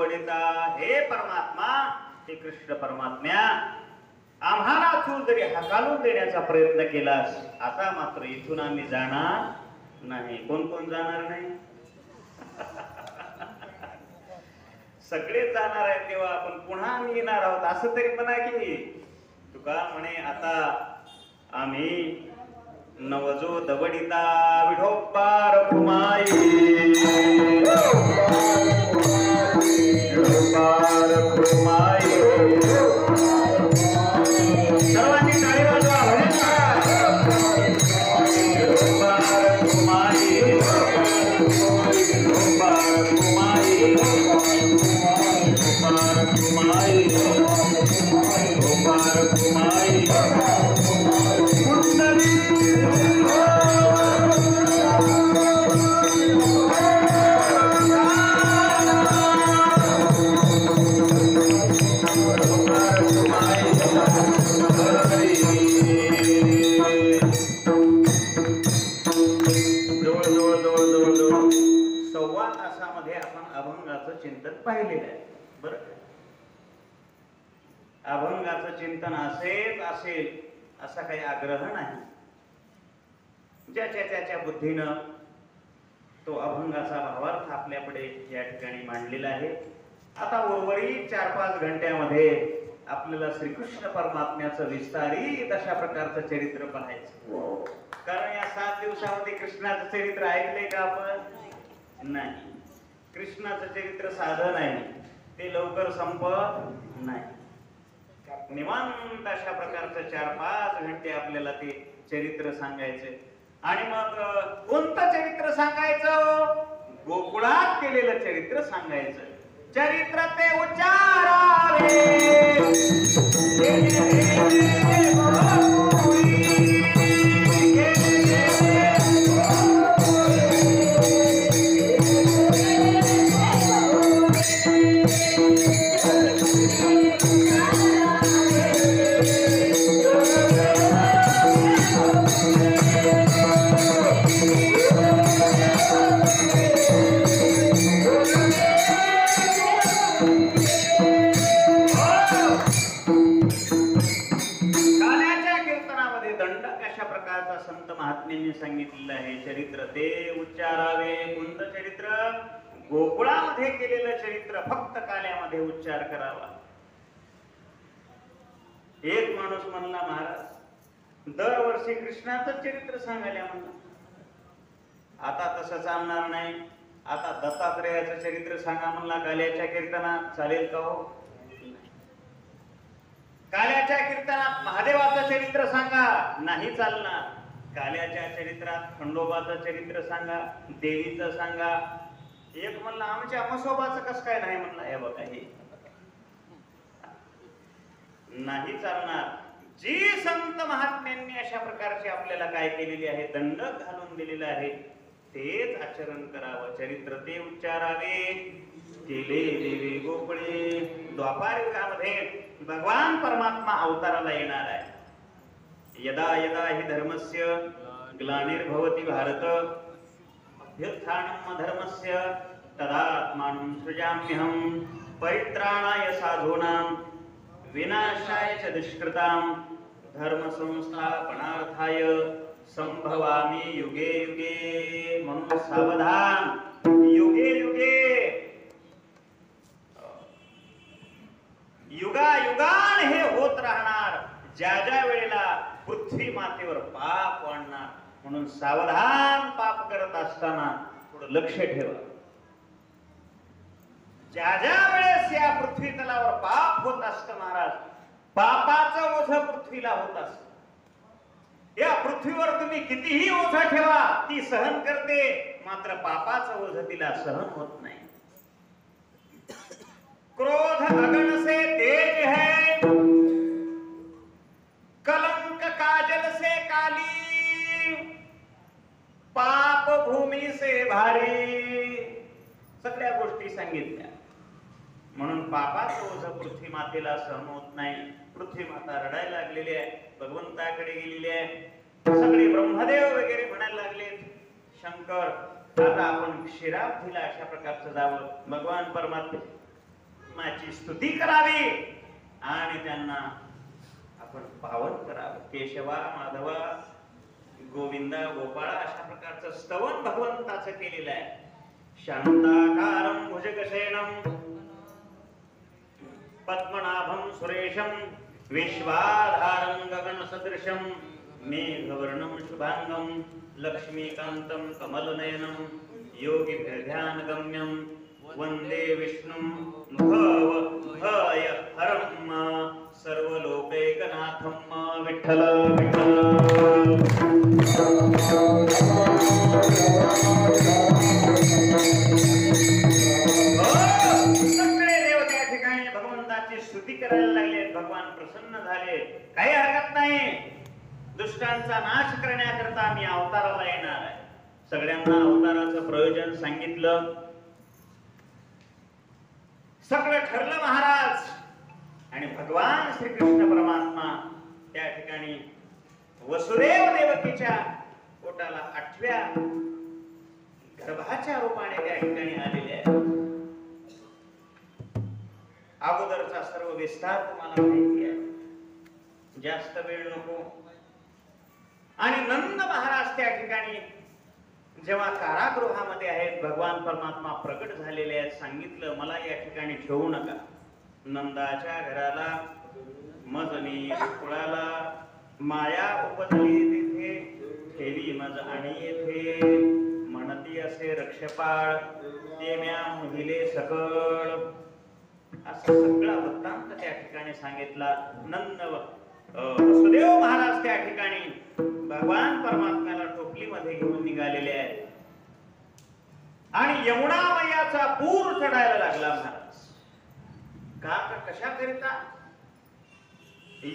दवडिता, हे परमात्मा, हे कृष्ण परमात्म्या, आम्हाला तू जरी हाकालून देण्याचा प्रयत्न केलास, आता मात्र इथून आम्ही जाणार नाही. कोण कोण जाणार नाही? सगळेच जाणार आहे, तेव्हा आपण पुन्हा आम्ही येणार आहोत असं तरी म्हणा की. तुका म्हणे आता आम्ही नवजो दवडिता विठोबार कुमाई, विठोबार कुमाई. सर्वांनी टाळी वाजवा, विठोबार कुमाई, विठोबार कुमाई, विठोबार कुमाई, विठोबार कुमाई. सव्वा तासामध्ये आपण अभंगाचं चिंतन पाहिलेलं आहे. बरं, अभंगाचं चिंतन असेच असेल असा काही आग्रह नाही. ज्याच्या त्याच्या बुद्धीनं तो अभंगाचा भावार्थ आपल्याकडे या ठिकाणी मांडलेला आहे. आता उर्वरित 4-5 घंट्यामध्ये आपल्याला श्रीकृष्ण परमात्म्याचं विस्तारित अशा प्रकारचं चरित्र पाहायचं. कारण या 7 दिवसामध्ये कृष्णाचं चरित्र ऐकलंय का आपण? नाही. कृष्णाचं चरित्र साधं नाही, ते लवकर संपत नाही. निवांत अशा प्रकारचं 4-5 घंटे आपल्याला ते चरित्र सांगायचे. आणि मग कोणतं चरित्र सांगायचं? गोकुळात केलेलं चरित्र सांगायचं. चरित्र ते उच्चारावे, संत महात्म्यांनी सांगितलेलं आहे. चरित्र ते उच्चारावे. कोणतं चरित्र? गोकुळामध्ये केलेलं चरित्र फक्त काल्यामध्ये उच्चार करावा. एक माणूस म्हणला, महाराज दरवर्षी कृष्णाचं चरित्र सांगायला म्हणला. आता तसं चालणार नाही. आता दत्तात्रेयाचं चरित्र सांगा म्हणला काल्याच्या कीर्तनात. चालेल का हो? काल्याच्या कीर्तनात महादेवाचं चरित्र सांगा. नाही चालणार. काल्याच्या चरित्रात खंडोबाचं चरित्र सांगा, देवीचं सांगा. एक म्हणला आमच्या म्हसोबाचं कसं काय नाही म्हणला. हे बघा, हे नाही चालणार. जी संत महात्म्यांनी अशा प्रकारचे आपल्याला काय केलेली आहे, दंडक घालून दिलेलं आहे, तेच आचरण करावं. चरित्र ते उच्चारावे. केले देवी गोकुळे. द्वापार युगामध्ये भगवान परमात्मा अवताराला येणार आहे. यदा यदा हि धर्मस्य ग्लानिर्भवति भारत अभ्युत्थानम् अधर्मस्य तदात्मानं सृजाम्यहं परित्राणाय साधूनां विनाशाय च दुष्कृतां धर्म संस्थापनार्थाय संभवामि युगे युगे. म्हणून सावधान. युगे युगे, युगायुगान हे होत राहणार. ज्या ज्या वेळेला पृथ्वी मातेवर पाप वाढणार. म्हणून सावधान. पाप करत असताना थोडं लक्ष ठेवा. ज्या ज्या वेळेस या पृथ्वी तलावर पाप होत असतं महाराज, पापाचं ओझं पृथ्वीला होत असत. या पृथ्वीवर तुम्ही कितीही ओझं ठेवा, ती सहन करते, मात्र पापाचं ओझं तिला सहन होत नाही. क्रोध अगन से तेज है, कलंक काजल से काली, पाप भूमी से भारी. सगळ्या गोष्टी सांगितल्या. म्हणून पापाचं ओझं पृथ्वी मातेला सहन होत नाही. पृथ्वी माता रडायला लागलेली आहे, भगवंताकडे गेलेली आहे. सगळे ब्रह्मदेव वगैरे म्हणायला लागले, शंकर आता आपण क्षीराब्धीला अशा प्रकारचं जावं. भगवान परमात्मा भगवानाची स्तुती करावी आणि त्यांना आपण पावन करावं. केशवा, माधवा, गोविंदा, गोपाळा अशा प्रकारचं स्तवन भगवंताचं केलेलं आहे. शांताकारं भुजगशयनं पद्मनाभं सुरेशं विश्वाधारं गगनसदृशं मेघवर्णं शुभांगं लक्ष्मीकान्तं कमलनयनं योगिभिर्ध्यानगम्यं वन्दे विष्णुं भवभयहरं सर्वलोकैकनाथं विठ्ठल विठ्ठल. सगळे देव त्या ठिकाणी भगवंताची स्तुती करायला लागले. भगवान प्रसन्न झाले. काही हरकत नाही, दुष्टांचा नाश करण्याकरता मी अवताराला येणार आहे. सगळ्यांना अवताराचं प्रयोजन सांगितलं. सगळं ठरलं महाराज. आणि भगवान श्रीकृष्ण परमात्मा त्या ठिकाणी वसुदेव देवकीच्या पोटाला 8व्या गर्भाच्या रूपाने त्या ठिकाणी आलेले आहे. अगोदरचा सर्व विस्तार तुम्हाला माहिती आहे, जास्त वेळ नको. आणि नंद महाराज त्या ठिकाणी जेव्हा कारागृहामध्ये आहेत, भगवान परमात्मा प्रकट झालेले आहेत. सांगितलं मला या ठिकाणी ठेवू नका. नंदाच्या घराला मजनी कुळाला माया उपजली तिथे ठेवी मज आणि येथे म्हणती असे रक्षपाळ ते म्या मुहिले सकळ. असा सगळा वृत्तांत त्या ठिकाणी सांगितला. नंद वसुदेव महाराज त्या ठिकाणी भगवान परमात्म्याला टोपलीमध्ये घेऊन निघालेले आहेत. आणि यमुना मैयाचा पूर चढायला लागला महाराज. का कशाकरिता?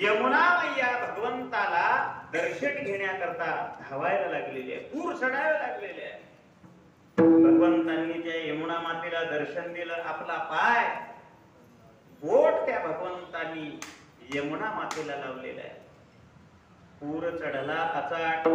यमुना मैया भगवंताला दर्शन घेण्याकरता धावायला लागलेली आहे, पूर चढायला लागलेले आहे. भगवंतांनी त्या यमुना मातेला दर्शन दिलं. आपला पाय बोट त्या भगवंतांनी यमुना मातेला लावलेला आहे. पूर चढला अचाट.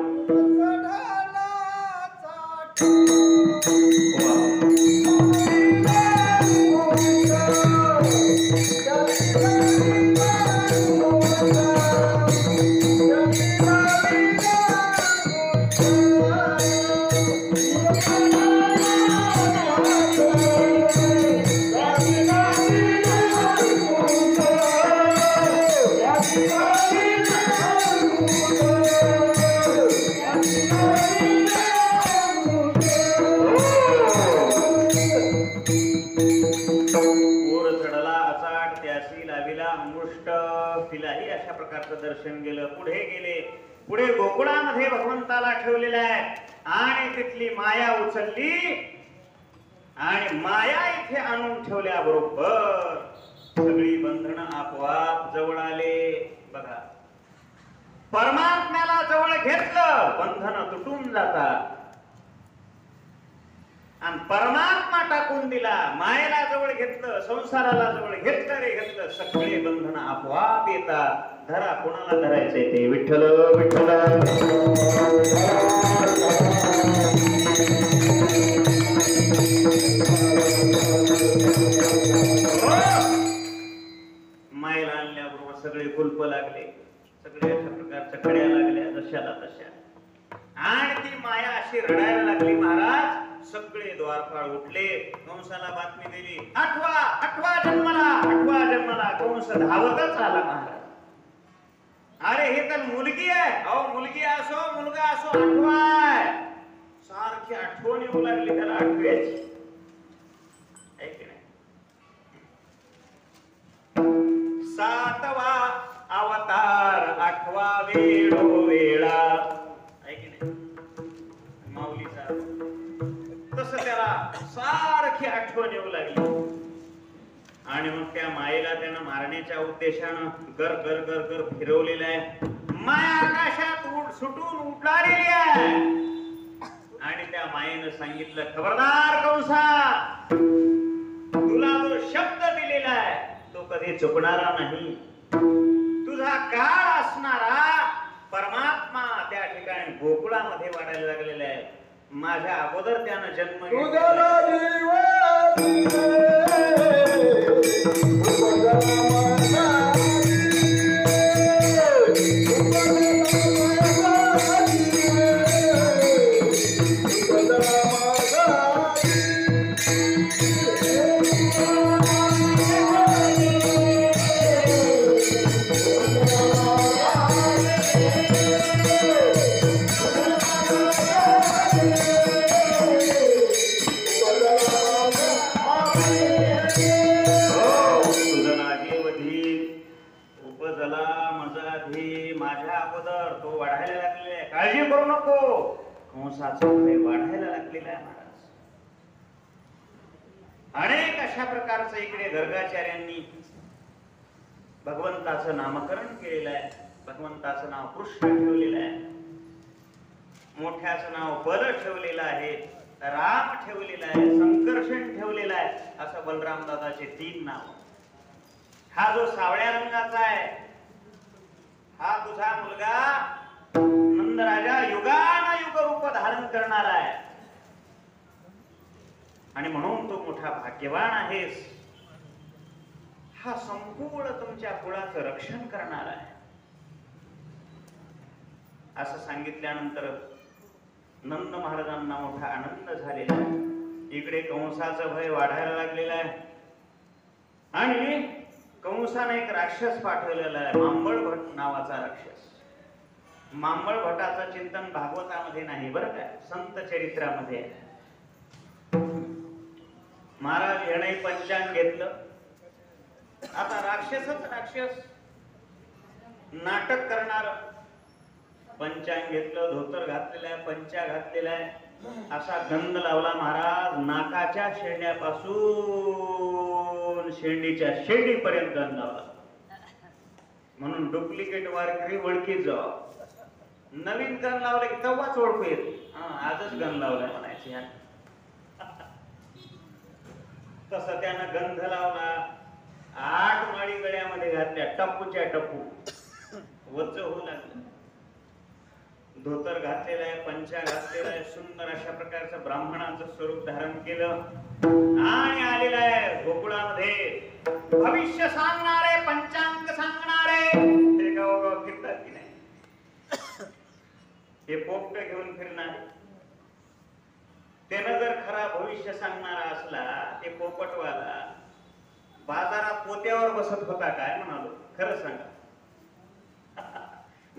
दर्शन गेलं. पुढे गेले. पुढे गोकुळामध्ये भगवंताला ठेवलेलं आहे. आणि तिथली माया उचलली आणि माया इथे आणून ठेवल्याबरोबर सगळी बंधनं आपोआप जवळ आले. बघा, परमात्म्याला जवळ घेतलं बंधनं तुटून जातात. आणि परमात्मा टाकून दिला, मायेला जवळ घेतलं, संसाराला जवळ घेतलं रे घेतलं, सगळे बंधनं आपोआप येतात. धरा, कोणाला धरायचंय ते? विठ्ठल विठ्ठल. मायेला आणल्याबरोबर सगळे कुलप लागले, सगळे अशा प्रकारच्या कड्या लागल्या जशाला तशा. आणि ती माया अशी रडायला लागली महाराज. सगळे द्वारपाळ उठले. कंसाला बातमी दिली, आठवा जन्माला. कंस धावतच आला महाराज. अरे हे तर मुलगी आहे. अहो मुलगी असो मुलगा असो, आठवाय. सारखी आठवण येऊ लागली त्याला आठव्याची. ऐक नाही, 7वा अवतार 8वा वेळा. ऐक नाही माऊलीचा. तसं त्याला सारखी आठवण येऊ लागली. आणि मग त्या मायेला त्यानं मारण्याच्या उद्देशानं गर गर गर गर फिरवलेलं आहे. माया आकाशात सुटून उडालेली आहे. आणि त्या मायेनं सांगितलं, खबरदार कंसा, तुला जो शब्द दिलेला आहे तो कधी चुकणारा नाही. तुझा काळ असणारा परमात्मा त्या ठिकाणी गोकुळामध्ये वाढायला लागलेला आहे. माझ्या अगोदर त्यानं जन्म घेतला. तुझं लागे वधील उपजला मजा धे माझ्या अगोदर तो वाढायला लागलेला आहे. काळजी करू नको, कंसाचं भय वाढायला लागलेलं आहे महाराज. अनेक अशा प्रकारचं इकडे गर्गाचार्यांनी भगवंताचं नामकरण केलेलं आहे. भगवंताचं नाव कृष्ण ठेवलेलं आहे, मोठ्याचं नाव बल ठेवलेलं आहे, राम ठेवलेला आहे, संकर्षण ठेवलेला आहे. असं बलराम दादाचे 3 नाव. हा जो सावळ्या रंगाचा आहे हा तुझा मुलगा नंदराजा युगानुयुग रूप धारण करणारा आहे आणि म्हणून तू मोठा भाग्यवान आहेस. हा संपूर्ण तुमच्या कुळाचं रक्षण करणार आहे. असं सांगितल्यानंतर नंद महाराजांना मोठा आनंद झालेला आहे. इकडे कंसाचं भय वाढायला लागलेलं आहे आणि कंसाने एक राक्षस पाठवलेला आहे, मांबळ भट नावाचा राक्षस. मांबळ भटाचं चिंतन भागवतामध्ये नाही बरं काय, संत चरित्रामध्ये आहे. महाराज याने पंचांग घेतलं. आता राक्षसच राक्षस नाटक करणार. पंचांग घेतलं, धोतर घातलेलं आहे, पंचा घातलेला आहे, असा गंध लावला महाराज. नाकाच्या शेंड्यापासून शेंडीच्या शेंडीपर्यंत गंध लावला. म्हणून डुप्लिकेट वारकरी ओळखीत जावा. नवीन गण लावलं की तेव्हाच ओळखू येत. आजच गण लावलाय म्हणायचे. तसं त्यानं गंध लावला. 8 माळी गळ्यामध्ये घातल्या, टप्पूच्या टप्पू वच होऊ लागलं. धोतर घातलेलं आहे, पंचा घातलेला आहे, सुंदर अशा प्रकारचं ब्राह्मणाचं स्वरूप धारण केलं आणि आलेलं आहे गोकुळामध्ये. भविष्य सांगणारे, पंचांग सांगणारे ते गावोगाव फिरतात की नाही? हे पोपट घेऊन फिरणारे. त्यानं जर खरा भविष्य सांगणारा असला ते पोपटवाला बाजारात पोत्यावर बसत होता काय म्हणालो? खरं सांगा.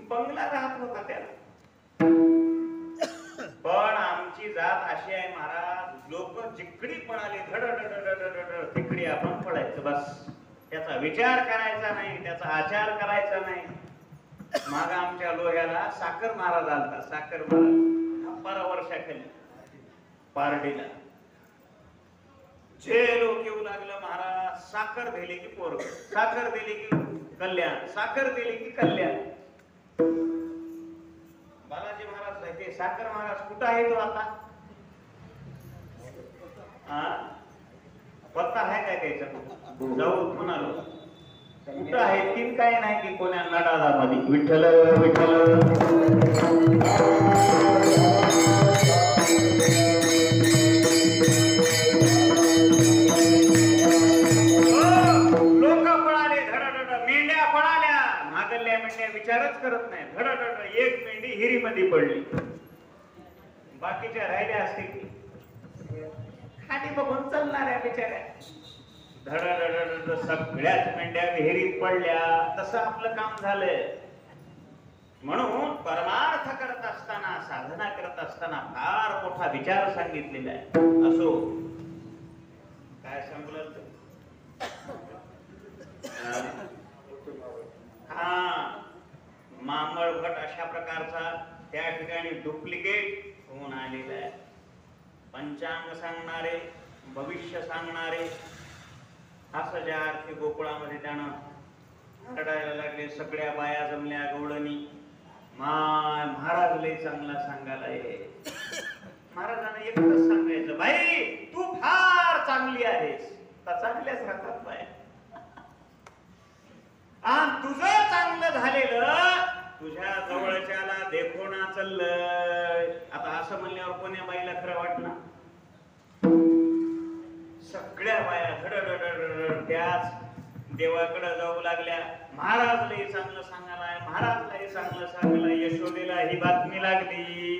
बंगला राहत होता त्याला. पण आमची जात अशी आहे महाराज, लोक जिकडी पळाली धड तिकडी आपण पळायचं बस. त्याचा विचार करायचा नाही, त्याचा आचार करायचा नाही. माग आमच्या लोह्याला साखर महाराज आलता. साखर महाराज 12 वर्षाखाली पारडीला जे लोक येऊ लागलं महाराज. साखर दिली की पोरग, साखर दिली की कल्याण, साखर दिली की कल्याण. बालाजी महाराज ते साखर महाराज कुठं आहे तो आता? पत्ता आहे काय त्याचा? जाऊ म्हणालो कुठं आहे? 3 काय नाही की कोण्या नडादामध्ये. विठ्ठल विठ्ठल विचारच करत नाही. धडधड एक मेंढी हिरीमध्ये पडली, बाकीच्या राहिल्या असतील खाली बघून चालणाऱ्या बिचाऱ्या. धडधड सगळ्याच मेंढ्या विहिरीत पडल्या. तसं आपलं काम झालंय. म्हणून परमार्थ करत असताना, साधना करत असताना फार मोठा विचार सांगितलेला आहे. असो काय सांगू लागतो? मामळ भट अशा प्रकारचा त्या ठिकाणी डुप्लिकेट होऊन आलेला आहे. पंचांग सांगणारे, भविष्य सांगणारे असं ज्या अर्थी गोकुळामध्ये त्यानं रडायला लागले. सगळ्या बाया जमल्या गवळणी. महाराज लय चांगला सांगायला ये. महाराजांना एकच सांगायचं, बाई तू फार चांगली आहेस. तर चांगल्याच राहतात बाया. आणि तुझं चांगलं झालेलं तुझ्या जवळच्याला देखोना चाललंय. आता असं म्हणल्यावर कोण्या बाईला खरं वाटणार? सगळ्या बाया धडधड त्याच देवाकडे जाऊ लागल्या. महाराज लई चांगलं सांगायलाय, महाराज लई चांगलं सांगायलाय. यशोदेला ही बातमी लागली.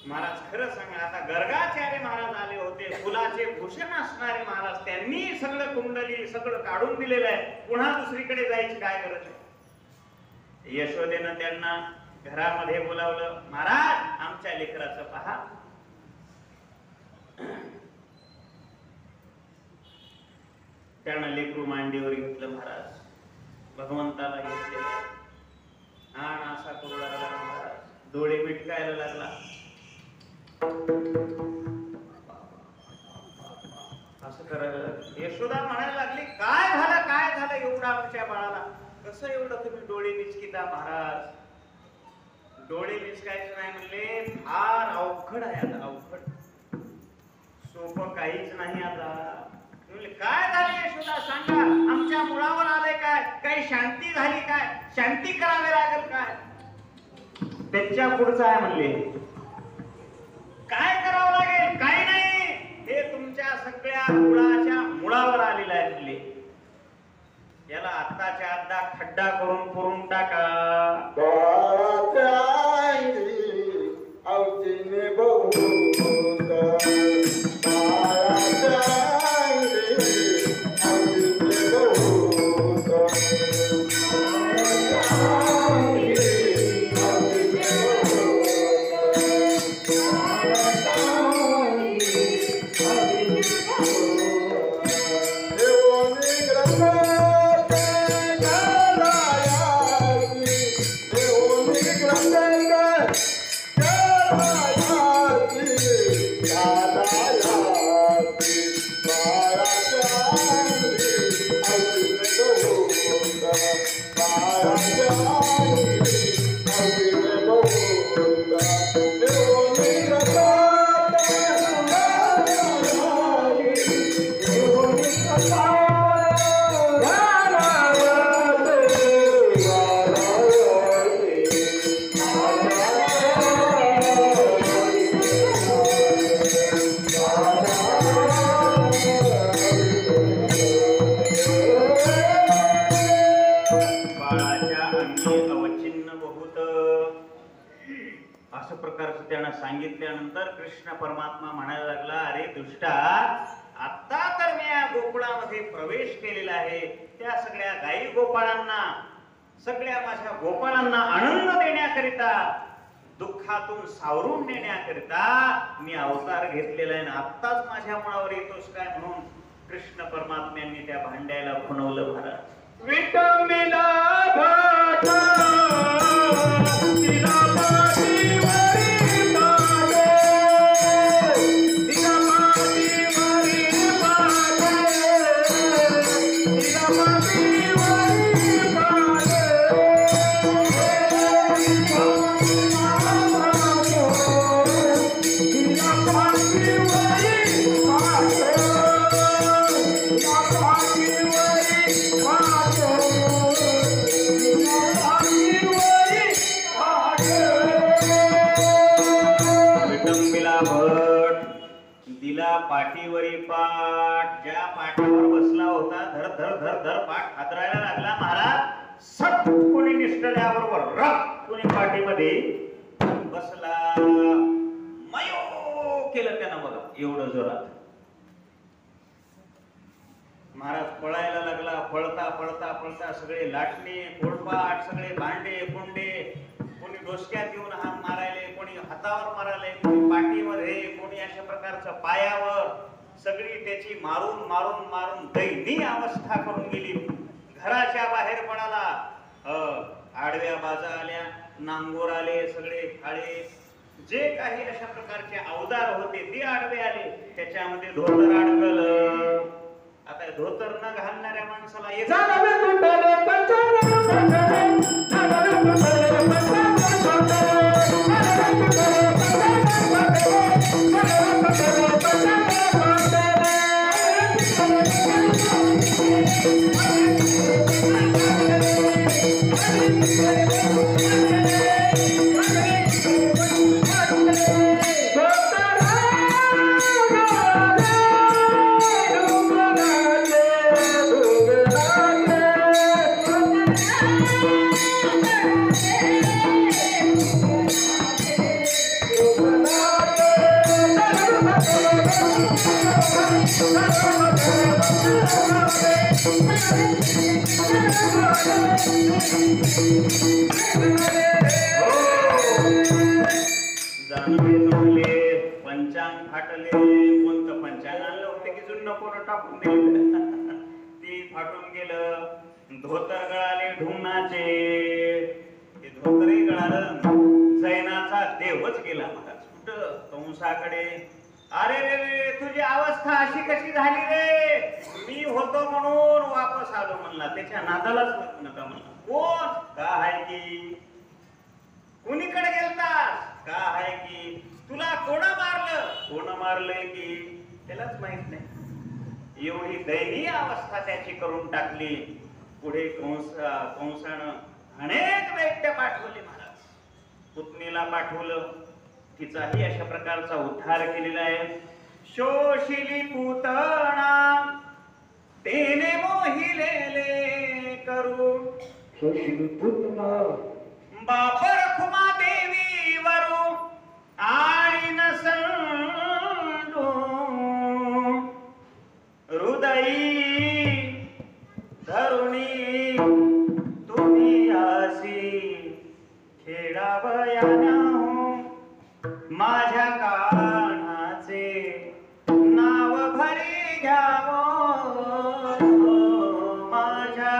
महाराज खरं सांगा, आता गर्गाचार्य महाराज आले होते, फुलाचे भूषण असणारे महाराज, त्यांनी सगळं कुंडली सगळं काढून दिलेलं आहे. पुन्हा दुसरीकडे जायची काय गरज आहे? यशोदेनं त्यांना घरामध्ये बोलावलं. महाराज, आमच्या लेकराचं पहा. त्यानं लेकरू मांडीवर घेतलं. महाराज भगवंताला घेतलेलं आणि असा करू लागला. महाराज डोळे मिटकायला लागला. असं करायला लागलं. यशोदा म्हणायला लागली, काय झालं, काय झालं एवढं आमच्या बाळाला? कसं एवढं तुम्ही डोळे मिचकिता महाराज? डोळे मिचकायचे नाही म्हणले, फार अवघड आहे आता, अवघड, सोपं काहीच नाही आता. काय झालं यशोदा सांगा, आमच्या मुलावर आले काय? काही शांती झाली काय? शांती करावी लागेल काय? त्यांच्या पुढचं आहे म्हणले. काय करावं लागेल? काही नाही, हे तुमच्या सगळ्या मुळाच्या मुळावर आलेलं आहे म्हणले. याला आत्ताच्या आत्ता खड्डा करून पुरून टाका. सांगितल्यानंतर कृष्ण परमात्मा म्हणायला लागला, अरे दुष्टा, आता तर मी या गोकुळामध्ये प्रवेश केलेला आहे. त्या सगळ्या गाई गोपाळांना, सगळ्या माझ्या गोपाळांना आनंद देण्याकरिता, दुःखातून सावरून नेण्याकरिता मी अवतार घेतलेला आहे. आत्ताच माझ्या मुळावर येतोस काय म्हणून कृष्ण परमात्म्यांनी त्या भांड्याला खुणवलं. महाराज विटमिला भाता पाठीवरी पाठ, ज्या पाठीवर बसला होता, धर धर धर धर पाठ हातरायला लागला. महाराज सट कोणी निष्ठल्याबरोबर रप कोणी पाठीमध्ये बसला. मयो केलं त्यानं बघा एवढं जोरात. महाराज पळायला लागला. पळता पळता पळता सगळे लाटणे पोळपाट, सगळे भांडे कुंडे, कोणी डोसक्यात येऊन हात मारायले, कोणी हातावर मारायले, कोणी पाठीमध्ये, कोणी अशा प्रकारचं पायावर, सगळी त्याची मारून मारून मारून दैनीय अवस्था करून गेली. घराच्या बाहेर पडाला. आडव्या बाजा आल्या, नांगोर आले, सगळे फाळे, जे काही अशा प्रकारचे अवजार होते ते आडवे आले. त्याच्यामध्ये धोतर अडकलं. आता धोतर न घालणाऱ्या माणसाला येत जाणवे तुटले पंचांग फाटले कोणतं पंचांग आणलं होते की जुन्न कोण टाकून दिलं ती फाटून गेलं धोतर गळाले ढुंगणाचे ते धोतरही गळालं जैनाचा देवच गेला मला कुठं कंसाकडे अरे रे रे तुझी अवस्था अशी कशी झाली रे मी होतो म्हणून वापस आलो म्हणला त्याच्या नादालाच नका म्हणला कोण का आहे की कुणीकडे गेलतास का आहे की तुला कोण मारलंय की त्यालाच माहित नाही एवढी दयनीय अवस्था त्याची करून टाकली पुढे कंसानं अनेक दैत्य पाठवले महाराज पुतणीला पाठवलं तिचाही अशा प्रकारचा उद्धार केलेला आहे शोषिली पुतना तेने मोहिलेले करून शोषिली पुतना बापर खुमा देवी वरू आणि नसंडू हृदयी धरुणी तुम्ही आसी खेडावयाना माझ्या कानाचे नाव भरी घ्यावं माझ्या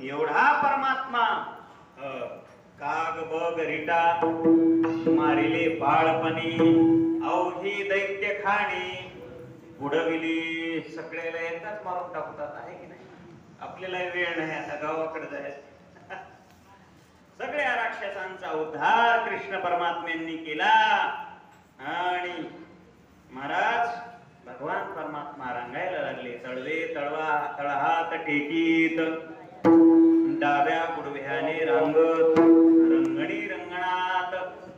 एवढा परमात्मा काग बग रिटा मारिले बाळपणी अवघी दैत्य खाणी बुडविली सगळ्याला एकदाच मारून टाकतात आहे की नाही आपल्याला वेळ नाही आता गावाकडे जायचं सगळ्या राक्षसांचा उद्धार कृष्ण परमात्म्यांनी केला आणि महाराज भगवान परमात्मा रंगायला लागले तळवे तळवा तळहात टेकीत डाव्या गुडव्याने रांगत रंगणी रंगणात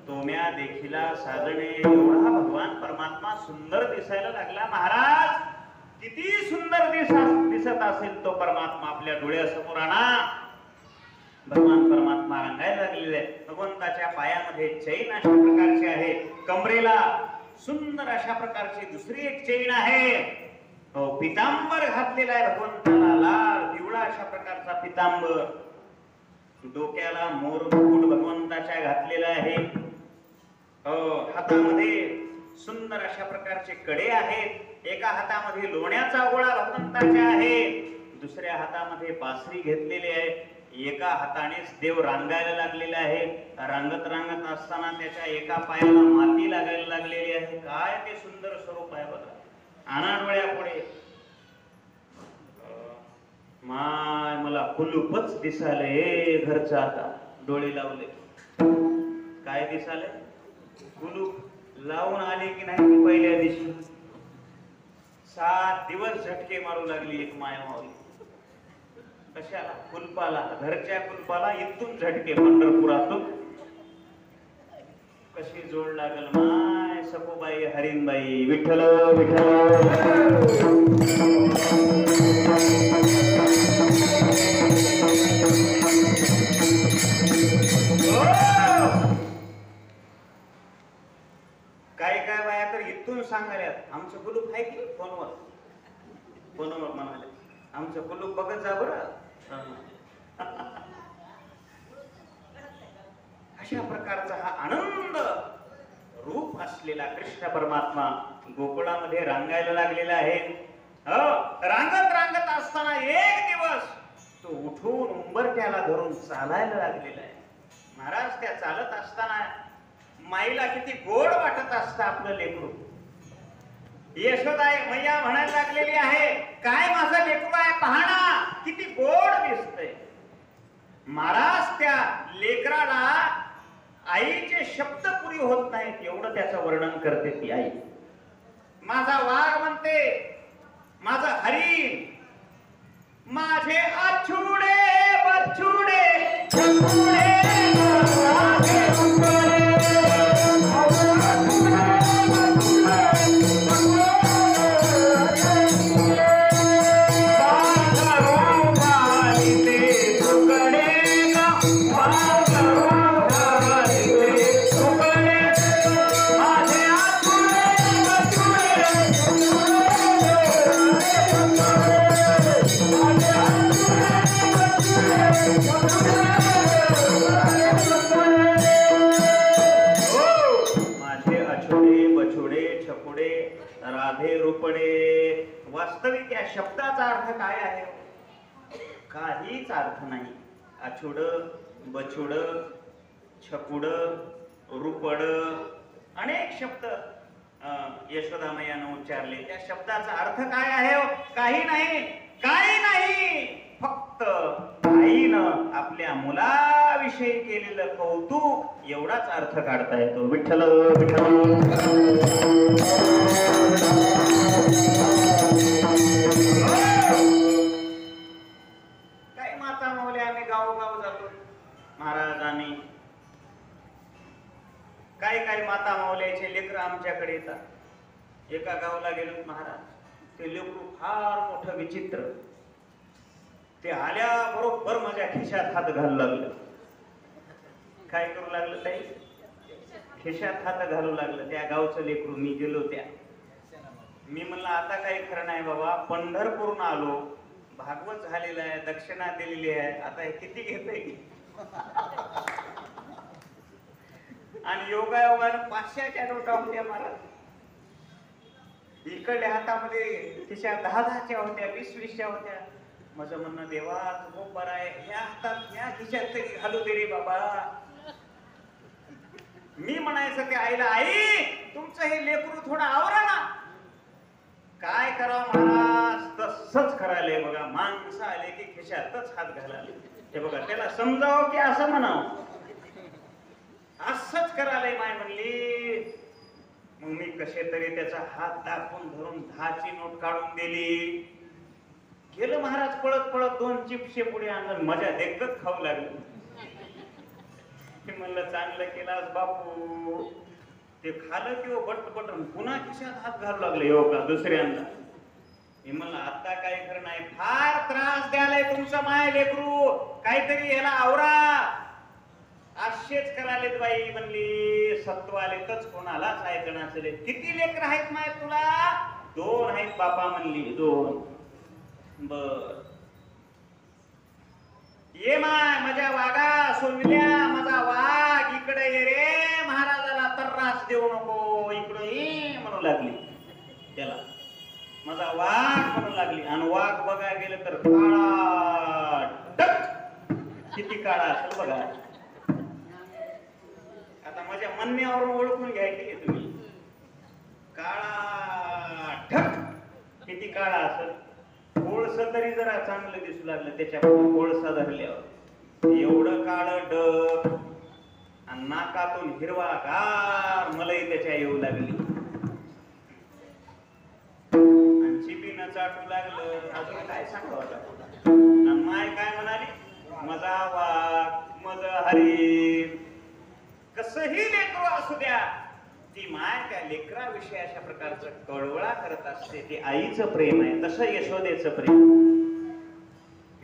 तोम्या देखिला साजणे एवढा भगवान परमात्मा सुंदर दिसायला लागला महाराज किती सुंदर दिसत असेल तो परमात्मा आपल्या डोळ्यासमोर आणा भगवान परमात्मा रंगायला लागलेले भगवंताच्या पायामध्ये चैन अशा प्रकारची आहे कमरेला सुंदर अशा प्रकारची दुसरी एक चैन आहे पितांबर घातलेला आहे भगवंताला लाल पिवळा अशा प्रकारचा पितांबर डोक्याला मोर मुकुट भगवंताच्या घातलेला आहे हातामध्ये सुंदर अशा प्रकारचे कडे आहेत एका हातामध्ये लोण्याचा गोळा भगवंताच्या आहे दुसऱ्या हातामध्ये बासरी घेतलेली आहे एका हातानेच देव रांगायला लागलेला आहे रांगत असताना त्याच्या एका पायाला माती लागायला लागलेली आहे काय ते सुंदर स्वरूप आहे बघा आणा डोळ्यापुढे माय मला कुलूपच दिसाले घरचा आता डोळे लावले काय दिसाले कुलूप लावून आले की नाही की पहिल्या दिवशी 7 दिवस झटके मारू लागली एक माया मावली कशाला कुलपाला घरच्या कुलपाला इथून झटके पंढरपुरातून कशी जोड लागल माय सखूबाई हरिणबाई विठ्ठल विठ्ठल काय बाया तर इथून सांगायला आमचं कुलूप आहे की फोनवर म्हणाले आमचं कुलूप बघत जा बरं अशा प्रकारचा हा आनंद रूप असलेला कृष्ण परमात्मा गोकुळामध्ये रांगायला लागलेला आहे रांगत असताना एक दिवस तो उठून उंबरट्याला धरून चालायला लागलेला आहे महाराज त्या चालत असताना माईला किती गोड वाटत असतं आपलं लेकरू यशोदा मैया म्हणायला लागलेली आहे काय माझं लेकरू आहे पहाना किती गोड दिसतंय महाराज त्या लेकराला आईचे शब्द पुरी होत नाहीत एवढं त्याचं वर्णन करते ती आई माझा वाघ म्हणते माझा हरिण माझे अछुडे बछुडे मावळे राधे रुपडे. वास्तविक या शब्दाचा अर्थ काय आहे? काहीच अर्थ नाही. अछुड, बछुड, छकुड, रुपड अनेक शब्द यशोदामयानं उच्चारले. त्या शब्दाचा अर्थ काय आहे? काही नाही, काही नाही. फक्त आईनं आपल्या मुलाविषयी केलेलं कौतुक एवढाच अर्थ काढता येतो. विठ्ठल विठ्ठल. काही माता माऊली आम्ही गावोगाव जातो महाराज. आम्ही काही माता माऊलीचे लेकर आमच्याकडे येतात. एका गावाला गेलो महाराज, ते लेकरू फार मोठं विचित्र. ते आल्याबरोबर माझ्या खिशात हात घालू लागलं. काय करू लागलं ताई? खिशात हात घालू लागलं. त्या गावचं लेकरू. मी गेलो त्या. मी म्हणलं आता काही खरं नाही बाबा, पंढरपूरून आलो, भागवत झालेलं आहे, दक्षिणा दिलेली आहे, आता हे किती घेतंय? आणि योगायोगानं 500च्या नोटा होत्या महाराज. इकडल्या हातामध्ये खिशात 10-10च्या होत्या, 20-20च्या होत्या. माझं म्हणणं, देवा तू बरं आहे, ह्या हातात ह्या खिशात तरी घालू दे रे बाबा. मी म्हणायचं त्या आईला, आई तुमचं हे लेकरू थोडं आवरा ना. काय करावं महाराज, तसंच करायलंय बघा. माणसं आले की खिशातच हात घालाले. हे बघा, त्याला समजावं की असं म्हणावं? असंच करायलंय माय म्हणली. मग मी कसे तरी त्याचा हात दाखवून धरून 10ची नोट काढून दिली. गेलं महाराज पळत पळत 2 चिप्सचे पुढे आणलं. मजा देखत खाऊ लागली. म्हणलं चांगलं केलास बापू. ते खालं किंवा बटन पुन्हा खिशात हात घालू लागले. हो का दुसऱ्यांदा. मी म्हणलं आता काय खरं नाही, फार त्रास द्यायलाय तुमचं माय लेकरू, काहीतरी याला आवरा. असेच करालेत बाई म्हणली. सत्व आले तच कोणालाच ऐकणं असेल. किती लेकर आहेत माय तुला? 2 आहेत बापा म्हणली. 2. बर ये माय माझ्या वागा सोनल्या, माझा वाघ इकडे ये रे. महाराजाला त्रास देऊ नको, इकडे ये म्हणू लागली त्याला. माझा वाघ म्हणू लागली. आणि वाघ बघायला गेलं तर काळा टक. किती काळा असेल बघा. आता माझ्या म्हणण्यावरून ओळखून घ्यायचे तुम्ही. काळा ठक. किती काळा असेल? कोळसा तरी जरा चांगलं दिसू लागलं त्याच्यापासून. कोळसा धरल्यावर एवढं काळ डग आणि नाकातून हिरवा गार मलई त्याच्या येऊ लागली. आणि चिबीनं चाटू लागलं. अजून काय सांगावं आता? माय काय म्हणाली? मजा वाघ, मज हरी. कसही लेकरू असू द्या, ती माय त्या लेकराविषयी अशा प्रकारचं कळवळा करत असते. ते आईचं प्रेम आहे, तसं यशोदेचं प्रेम.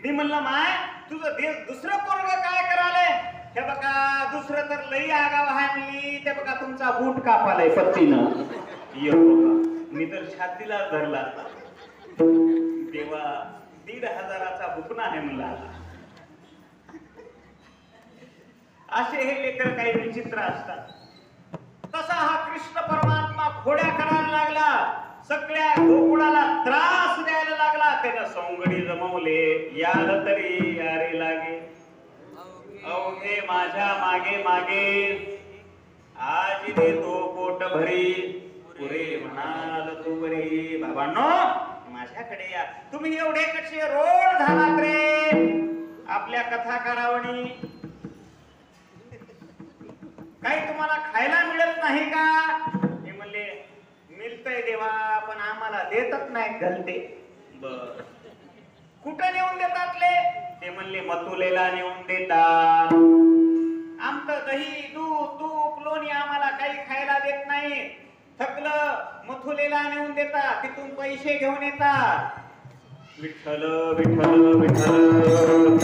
मी म्हणलं माय तुझं दुसरं पोरग काय करायलंय? हे बघा दुसरं तर लई आगाव आहे म्हणली. ते बघा तुमचा बूट कापालाय पत्तीनं. मी तर छातीला धरला. देवा 1,500चा बुकना आहे म्हणला. असे हे लेकर काही विचित्र असतात. तसा हा कृष्ण परमात्मा खोड्या करायला लागला. सगळ्या गोकुळाला त्रास द्यायला लागला. त्यानं सौंगडी जमवले. याल तरी यारे लागे अवघे माझ्या मागे मागे. आज देतो पोट भरी पुरे म्हणाल तू बरी. बाबांनो माझ्याकडे या. तुम्ही एवढे कसे रोड झालात रे आपल्या कथा करावणी? काही तुम्हाला खायला मिळत नाही का? हे म्हणले मिळतंय देवा, पण आम्हाला देतच नाही घालते. बर कुठं नेऊन देतात ले? ते म्हणले मथुलेला नेऊन देतात. आमचं दही दूध तूप लोणी आम्हाला काही खायला देत नाही. थकलं मथुलेला नेऊन देतात, तिथून पैसे घेऊन येतात. विठ्ठल विठ्ठल विठ्ठल.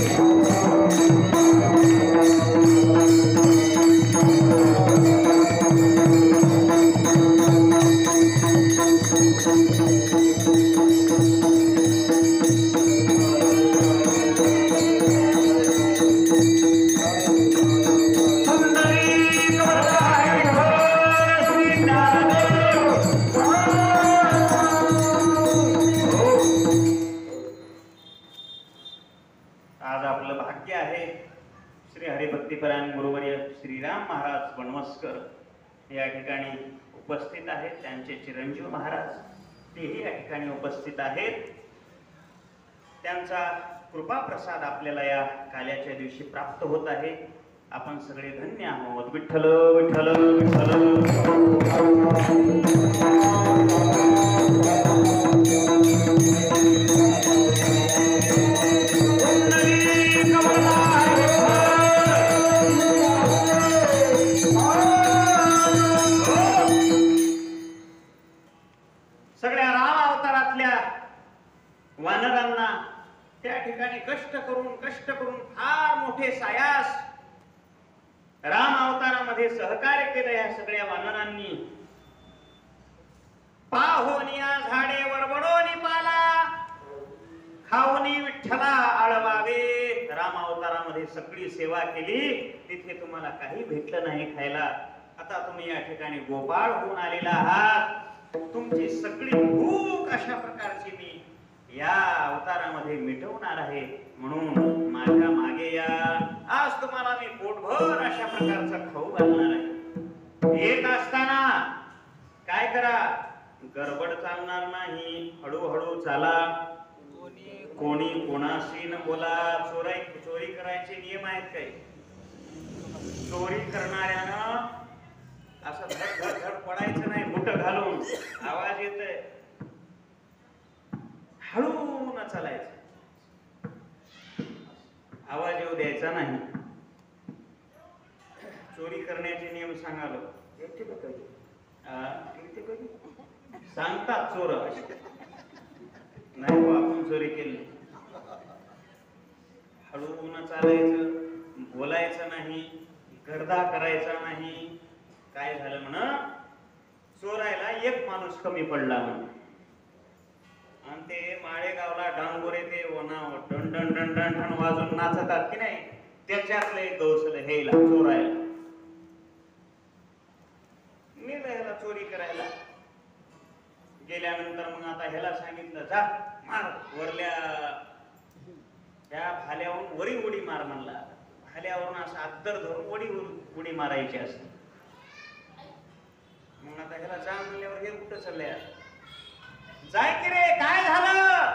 Oh भक्तिपरायण गुरुवर्य श्रीराम महाराज बनवसकर या ठिकाणी उपस्थित आहेत. त्यांचे चिरंजीव महाराज तेही या ठिकाणी उपस्थित आहेत. त्यांचा कृपा प्रसाद आपल्याला या काल्याच्या दिवशी प्राप्त होत आहे. आपण सगळे धन्य आहोत. विठ्ठल विठ्ठल सगळ्या राम अवतारातल्या वानरांना त्या ठिकाणी कष्ट करून फार मोठे सायास राम अवतारामध्ये सहकार्य केलं. या सगळ्या वानरांनी पाहोनिया झाडे वरवडोनी पाला खाऊनी विठ्ठला आळवावे. राम अवतारामध्ये सगळी सेवा केली, तिथे तुम्हाला काही भेटलं नाही खायला. आता तुम्ही या ठिकाणी गोपाळ होऊन आलेला आहात. तुमची सगळी भूक अशा प्रकारची मी या अवतारामध्ये मिटवणार आहे. म्हणून माझ्या मागे या. आज तुम्हाला मी पोटभर अशा प्रकारचा खाऊ घालणार आहे. येत असताना काय करा, गडबड चालणार नाही, हळूहळू चाला. कोणी कोणाशी न बोला. चोरी करायचे नियम आहेत काही. चोरी करणाऱ्यानं असं धड धड धड पडायचं नाही, बुट घालून. आवाज येतोय, हळू न चालायचं, आवाज येऊ द्यायचा नाही. चोरी करण्याचे नियम सांगालो सांगतात चोर नाही हो, आपण चोरी केली. हळू न चालायचं, बोलायचं नाही, गर्दा करायचा नाही. काय झालं म्हण, चोरायला एक माणूस कमी पडला म्हण. आणि ते माळेगावला डांगोरे ते done done done done done वाजून नाचतात की नाही, त्याच्यातलं एक गवसलं हेला चोरायला. मी ह्याला चोरी करायला गेल्यानंतर मग आता ह्याला सांगितलं, जा मार वरल्या त्या भाल्यावरून वरी उडी मार म्हणला. भाल्यावरून असं अत्तर धरून उडी मारायची असते. मग आता ह्याला जा म्हणल्यावर हे कुठं चाललंय, जाय की रे, काय झालं.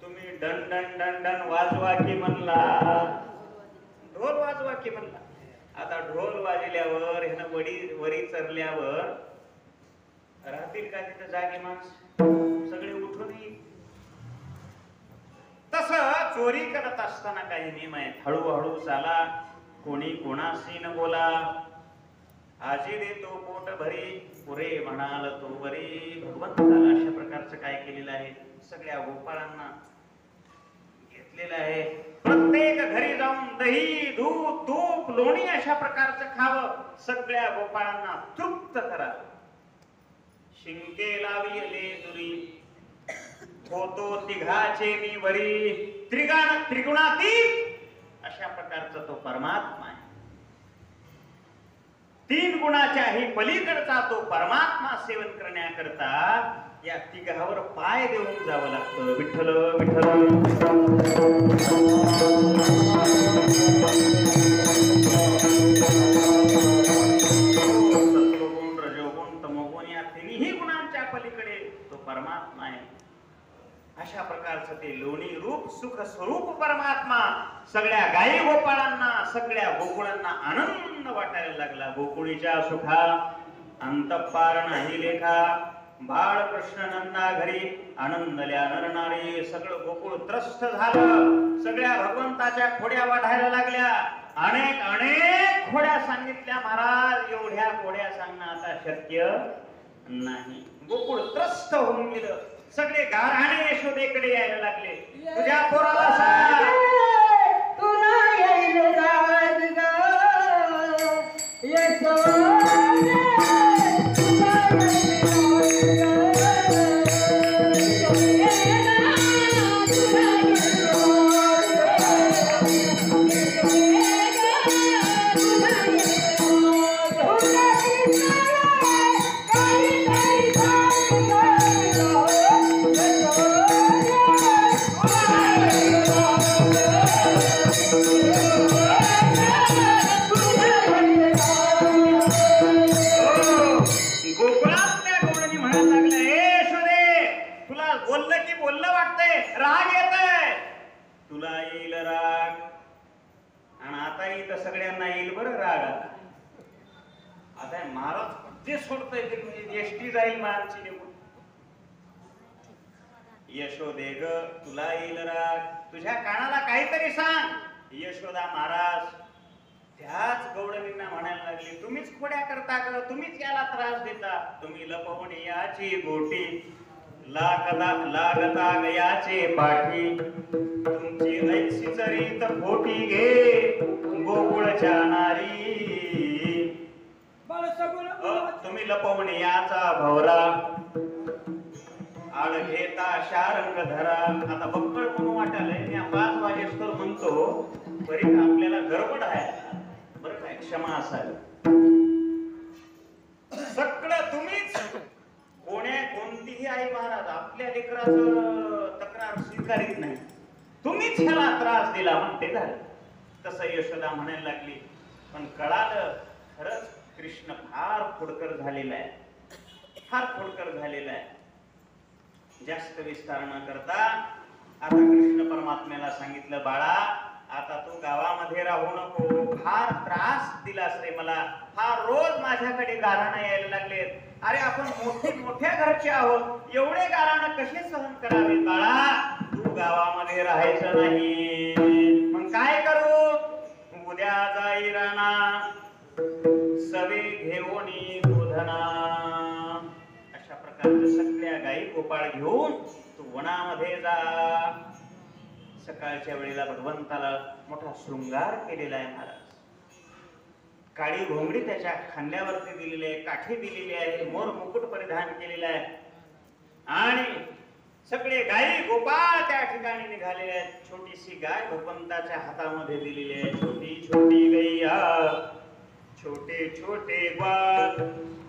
तुम्ही डन डन डन डन वाजवा की म्हणला, ढोल वाजवा की म्हणला. आता ढोल वाजल्यावर ह्यानं वरी चरल्यावर राहतील का तिथं जागे माणस, सगळे उठून येईल. तसं चोरी करत असताना काही नियम आहेत. हळूहळू चाला, कोणी कोणाशी न बोला. आजी देतो पोट भरी, पुरे म्हणाल तो बरी. भगवंताला अशा प्रकारचं काय केलेलं आहे, सगळ्या गोपाळांना घेतलेलं आहे. प्रत्येक घरी जाऊन दही दूध तूप लोणी अशा प्रकारचं खावं. सगळ्या गोपाळांना तृप्त करा. शिंके लाविले दुरी, होतो तिघाचे मी वरी. त्रिगुणातीत अशा प्रकारचा तो परमात्मा आहे. 3 गुणाच्याही पलीकडचा तो परमात्मा सेवन करण्याकरता या तिघावर पाय देऊन जावं लागतं. विठ्ठल विठ्ठल सत्वगुण रजोगुण तमोगुण या 3ही गुणांच्या पलीकडे तो परमात्मा आहे. अशा प्रकारचं ते लोणी रूप सुख स्वरूप परमात्मा सगळ्या गायी गोपाळांना, सगळ्या गोकुळांना आनंद वाटायला लागला. गोकुळीच्या सुखा अंतःपार नाही लेखा. बाळ कृष्ण नंदा घरी आनंदल्या नरनारी. सगळं गोकुळ त्रस्त झालं. सगळ्या भगवंताच्या खोड्या वाढायला लागल्या. अनेक अनेक खोड्या सांगितल्या. महाराज एवढ्या खोड्या सांगणं आता शक्य नाही. गोकुळ त्रस्त होऊन गेलं. सगळे गारहाणे यशोदेकडे यायला लागले. तुझ्या पोराला सांग, तुला येईल राज ग यशोदे. Yeah. बोललं की बोललं वाटतंय, राग येतय. तुला येईल राग, आणि आता इथं सगळ्यांना येईल बरं राग. आता महाराज जे सोडतंय ते एसटी जाईल मारची निघून. यशोदे ग, तुला येईल राग, तुझ्या कानाला काहीतरी सांग. यशोदा महाराज त्याच गौडणींना म्हणायला लागली, तुम्हीच खोड्या करता ग, तुम्हीच याला त्रास देता. तुम्ही लपवून याची गोटी, लागता गयाचे पाठी. तुमची ऐशी चरीत खोटी घे गोकुळच्या नारी. तुम्ही लपवून याचा भवरा, आड घेता शारंग धरा. आता बक्कळ म्हणून वाटायलंय, मी 5 वाजेस्तोवर म्हणतो, बरी आपल्याला गडबड आहे. बरं काय, क्षमा असावी. सगळं तुम्हीच, कोणतीही आई महाराज आपल्या लेकराचं तक्रार स्वीकारित नाही. तुम्हीच ह्याला त्रास दिला म्हणते झालं. तसं यशोदा म्हणायला लागली. पण कळालं खरंच कृष्ण फार खोडकर झालेला आहे, फार खोडकर झालेला आहे. जास्त विस्तार न करता आता कृष्ण परमात्म्याला सांगितलं, बाळा आता तू गावामध्ये राहू नको, फार त्रास दिलास रे मला, फार रोज माझ्याकडे गाराणं यायला लागलेत. अरे आपण मोठ्या घरचे आहोत, एवढे गाराणं कसे सहन करावे. बाळा तू गावामध्ये राहायचं नाही. मग काय करू, उद्या जाई राणा सवे घेऊनी गोधना. अशा प्रकारच्या सगळ्या गायी गोपाळ घेऊन तू वनामध्ये जा. सकाळच्या वेळेला भगवंताला मोठा शृंगार केलेला आहे महाराज. काळी घोंगडी त्याच्या खांद्यावरती दिलेली आहे, काठी दिलेली आहे, मोर मुकुट परिधान केलेला आहे, आणि सगळे गायी गोपाळ त्या ठिकाणी निघालेले आहेत. छोटीशी गाय भगवंताच्या हातामध्ये दिलेली आहे. छोटी छोटी गैया छोटे छोटे ग्वाल,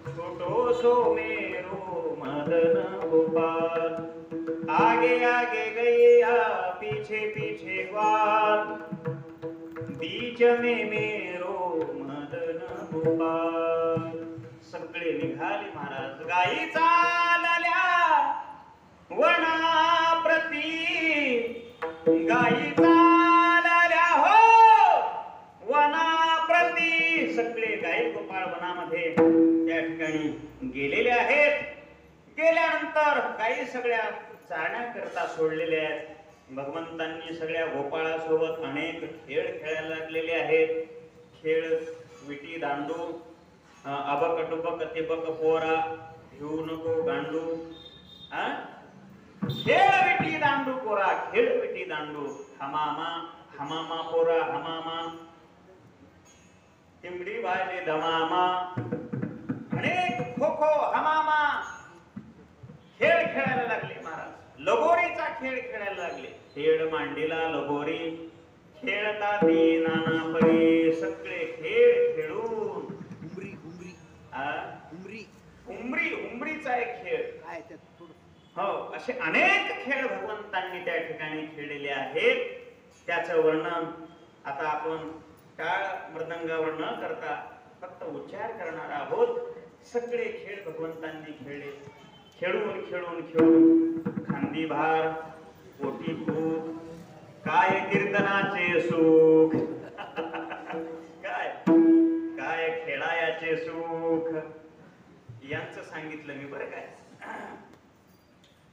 छोटो सो मेरो मदन गोपाल. आगे आगे गैया पीछे पीछे ग्वाल, बीच में मेरो मदन गोपाल. सगळे निघाले महाराज. गायी चालल्या वनाप्रती, गायी चालल्या हो वनाप्रती. सगळे गायी गोपाळ वनामध्ये त्या ठिकाणी गेलेले आहेत. गेल्यानंतर गायी सगळ्या चारण्याकरता सोडलेल्या आहेत. भगवंतांनी सगळ्या गोपाळासोबत अनेक खेळ खेळायला लागलेले आहेत. खेळ विटी दांडू, अबक टुबक तिबक पोरा, घेऊ नको गांडू. खेळ विटी दांडू पोरा, खेळ विटी दांडू. हमामा हमामा पोरा हमामा, तिमडी वाजे धमामा. अनेक खो खो हमामा खेळ खेळायला लागले महाराज. लगोरीचा खेळ खेळायला लागले. खेळ मांडीला लगोरी, खेळता ती नाना परी. सगळे खेळ खेळून उमरीचा एक खेळ, हो असे अनेक खेळ भगवंतांनी त्या ठिकाणी खेळलेले आहेत. त्याचं वर्णन आता आपण टाळ मृदंगावर न करता फक्त उच्चार करणार आहोत. सगळे खेळ भगवंतांनी खेळले. खेळून खेळून खेळून खांदी भार, पोटी खूप, काय कीर्तनाचे सुख, काय काय खेळायाचे सुख, यांचं सांगितलं मी बरं काय.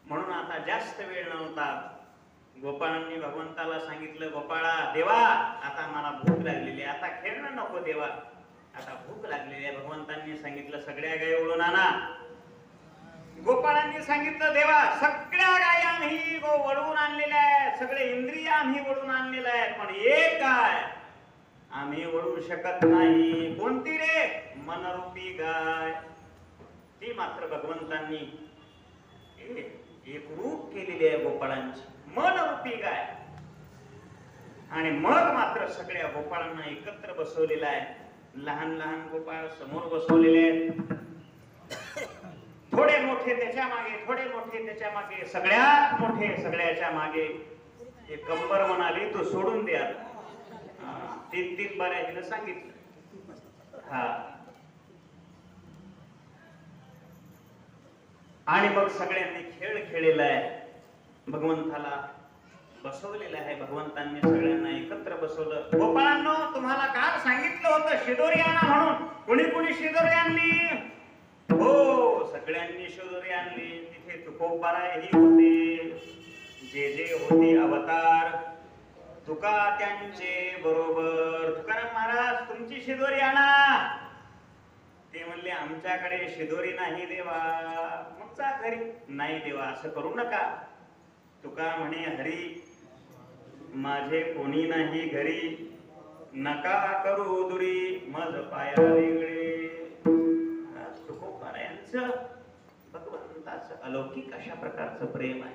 म्हणून आता जास्त वेळ नव्हता. गोपाळांनी भगवंताला सांगितलं, गोपाळा देवा आता मला भूक लागलेली आहे, आता खेळणं नको देवा, आता भूक लागलेली आहे. भगवंतांनी सांगितलं सगळ्या गायी ओढून आणा. गोपाळांनी सांगितलं देवा सगळ्या गायी आम्ही वळवून आणलेल्या आहेत, सगळे इंद्रिय आम्ही वळून आणलेलं आहे, पण एक गाय आम्ही वळू शकत नाही. कोणती रे? मनरूपी गाय. ती मात्र भगवंतांनी एक रूप केलेली आहे गोपाळांची, मनरूपी गाय. आणि मग मात्र सगळ्या गोपाळांना एकत्र बसवलेला आहे. लहान लहान गोपाळ समोर बसवलेले आहेत, थोडे मोठे त्याच्या मागे, थोडे मोठे त्याच्या मागे, सगळ्यात मोठे सगळ्याच्या मागे. एक कंबर म्हणाली तू सोडून द्या. 3-3 बाऱ्या हिनं सांगितलं. हा, आणि मग सगळ्यांनी खेळ खेळलेला आहे. भगवंताला बसवलेलं आहे. भगवंतांनी सगळ्यांना एकत्र बसवलं. गोपाळांनो, तुम्हाला काल सांगितलं होतं शिदोरी आणा म्हणून. कोणी कोणी शिदोरी आणली? हो, सगळ्यांनी शिदोरी आणली. तिथे तुकोबाराही होते, जे होते अवतार, तुका त्यांचे बरोबर. तुकाराम महाराज, तुमची शिदोरी आणा. ते म्हणले आमच्याकडे शिदोरी नाही देवा. मग जा घरी. नाही देवा, असं करू नका. तुका म्हणे हरी माझे कोणी नाही घरी, नका करू दुरी मज पाया वेगळे. तुकोबार यांचं भगवंताचं अलौकिक अशा प्रकारचं प्रेम आहे.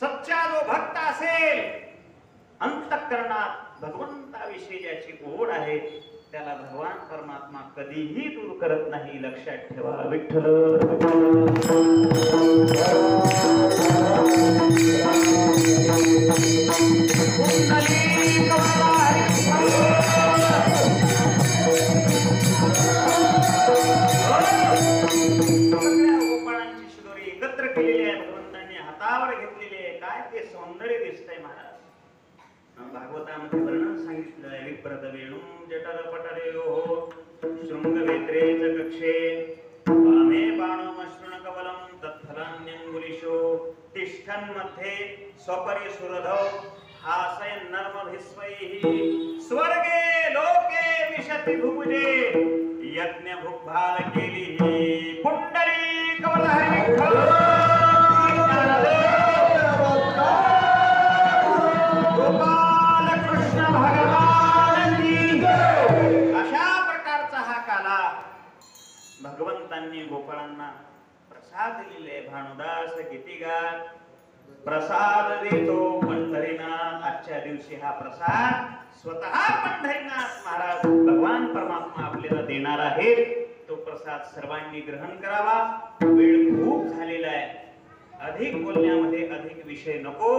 सच्चा जो भक्त असेल, अंतःकरणात भगवंताविषयी ज्याची ओढ आहे, त्याला भगवान परमात्मा कधीही दूर करत नाही. लक्षात ठेवा. विठ्ठल गोपाळांची शिदोरी एकत्र केलेली आहे. भगवंतांनी हातावर घेतलेली आहे. काय ते सौंदर्य दिसतंय महाराज. भागवतामध्ये वर्णन सांगितलं आहे. विप्रद वेणू जठर पटरेयो शृंगवेत्रे च कक्षे वामे बाणमश्रुण कवलं तत्फलान्यंगुलिशो तिष्ठन् मध्ये स्वपरि सुरधौ हासयन् नर्मभिस्वैः स्वर्गे लोके विशति भुभुजे यज्ञ भुग्भाल केली पुंडलीक वरहरि विठ्ठल. भगवंतांनी गोपाळांना प्रसाद दिलेले. भानुदास गीतिगात प्रसाद देतो पंढरीनाथ. आजच्या दिवशी हा प्रसाद स्वतः पंढरीनाथ महाराज भगवान परमात्मा आपल्याला देणार आहेत. तो प्रसाद सर्वांनी ग्रहण करावा. वेळ खूप झालेला आहे. अधिक बोलण्यामध्ये अधिक विषय नको.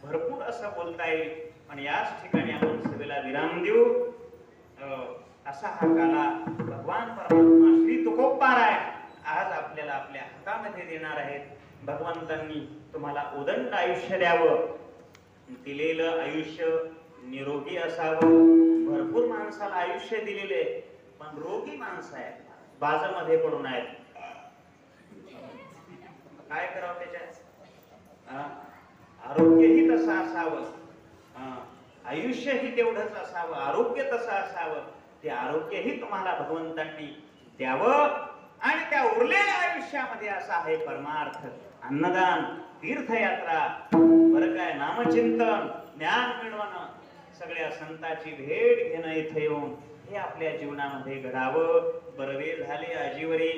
भरपूर असं बोलता येईल, पण याच ठिकाणी आपण सभेला विराम देऊ. असा हा काला भगवान परमात्मा श्री तुकोबाराय आज आपल्याला आपल्या हातामध्ये देणार आहेत. भगवंतांनी तुम्हाला उदंड आयुष्य द्यावं. दिलेलं आयुष्य निरोगी असावं. भरपूर माणसाला आयुष्य दिलेले, पण रोगी माणसं आहेत, बाजामध्ये पडून आहेत. काय करावं त्याच्यात? आरोग्यही तसं असावं, आयुष्यही तेवढंच असावं, आरोग्य तसं असावं. ते आरोग्यही तुम्हाला भगवंतांनी द्यावं. आणि त्या उरलेल्या आयुष्यामध्ये असा आहे परमार्थ. अन्नदान, तीर्थयात्रा, बरं काय, नामचिंतन, ज्ञान मिळवणं, सगळ्या संतांची भेट घेणं इथे येऊन, हे आपल्या जीवनामध्ये घडावं. बरवे झाले आजीवरी,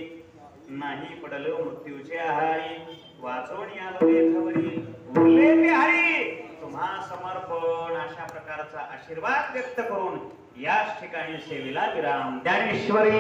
नाही पडलो मृत्यूचे आहारी, वाचवणी आलो देथवरी, उरले ते हरी तुम्हा समर्पण. अशा प्रकारचा आशीर्वाद व्यक्त करून याच ठिकाणी सेवेला विराम. ज्ञानेश्वरी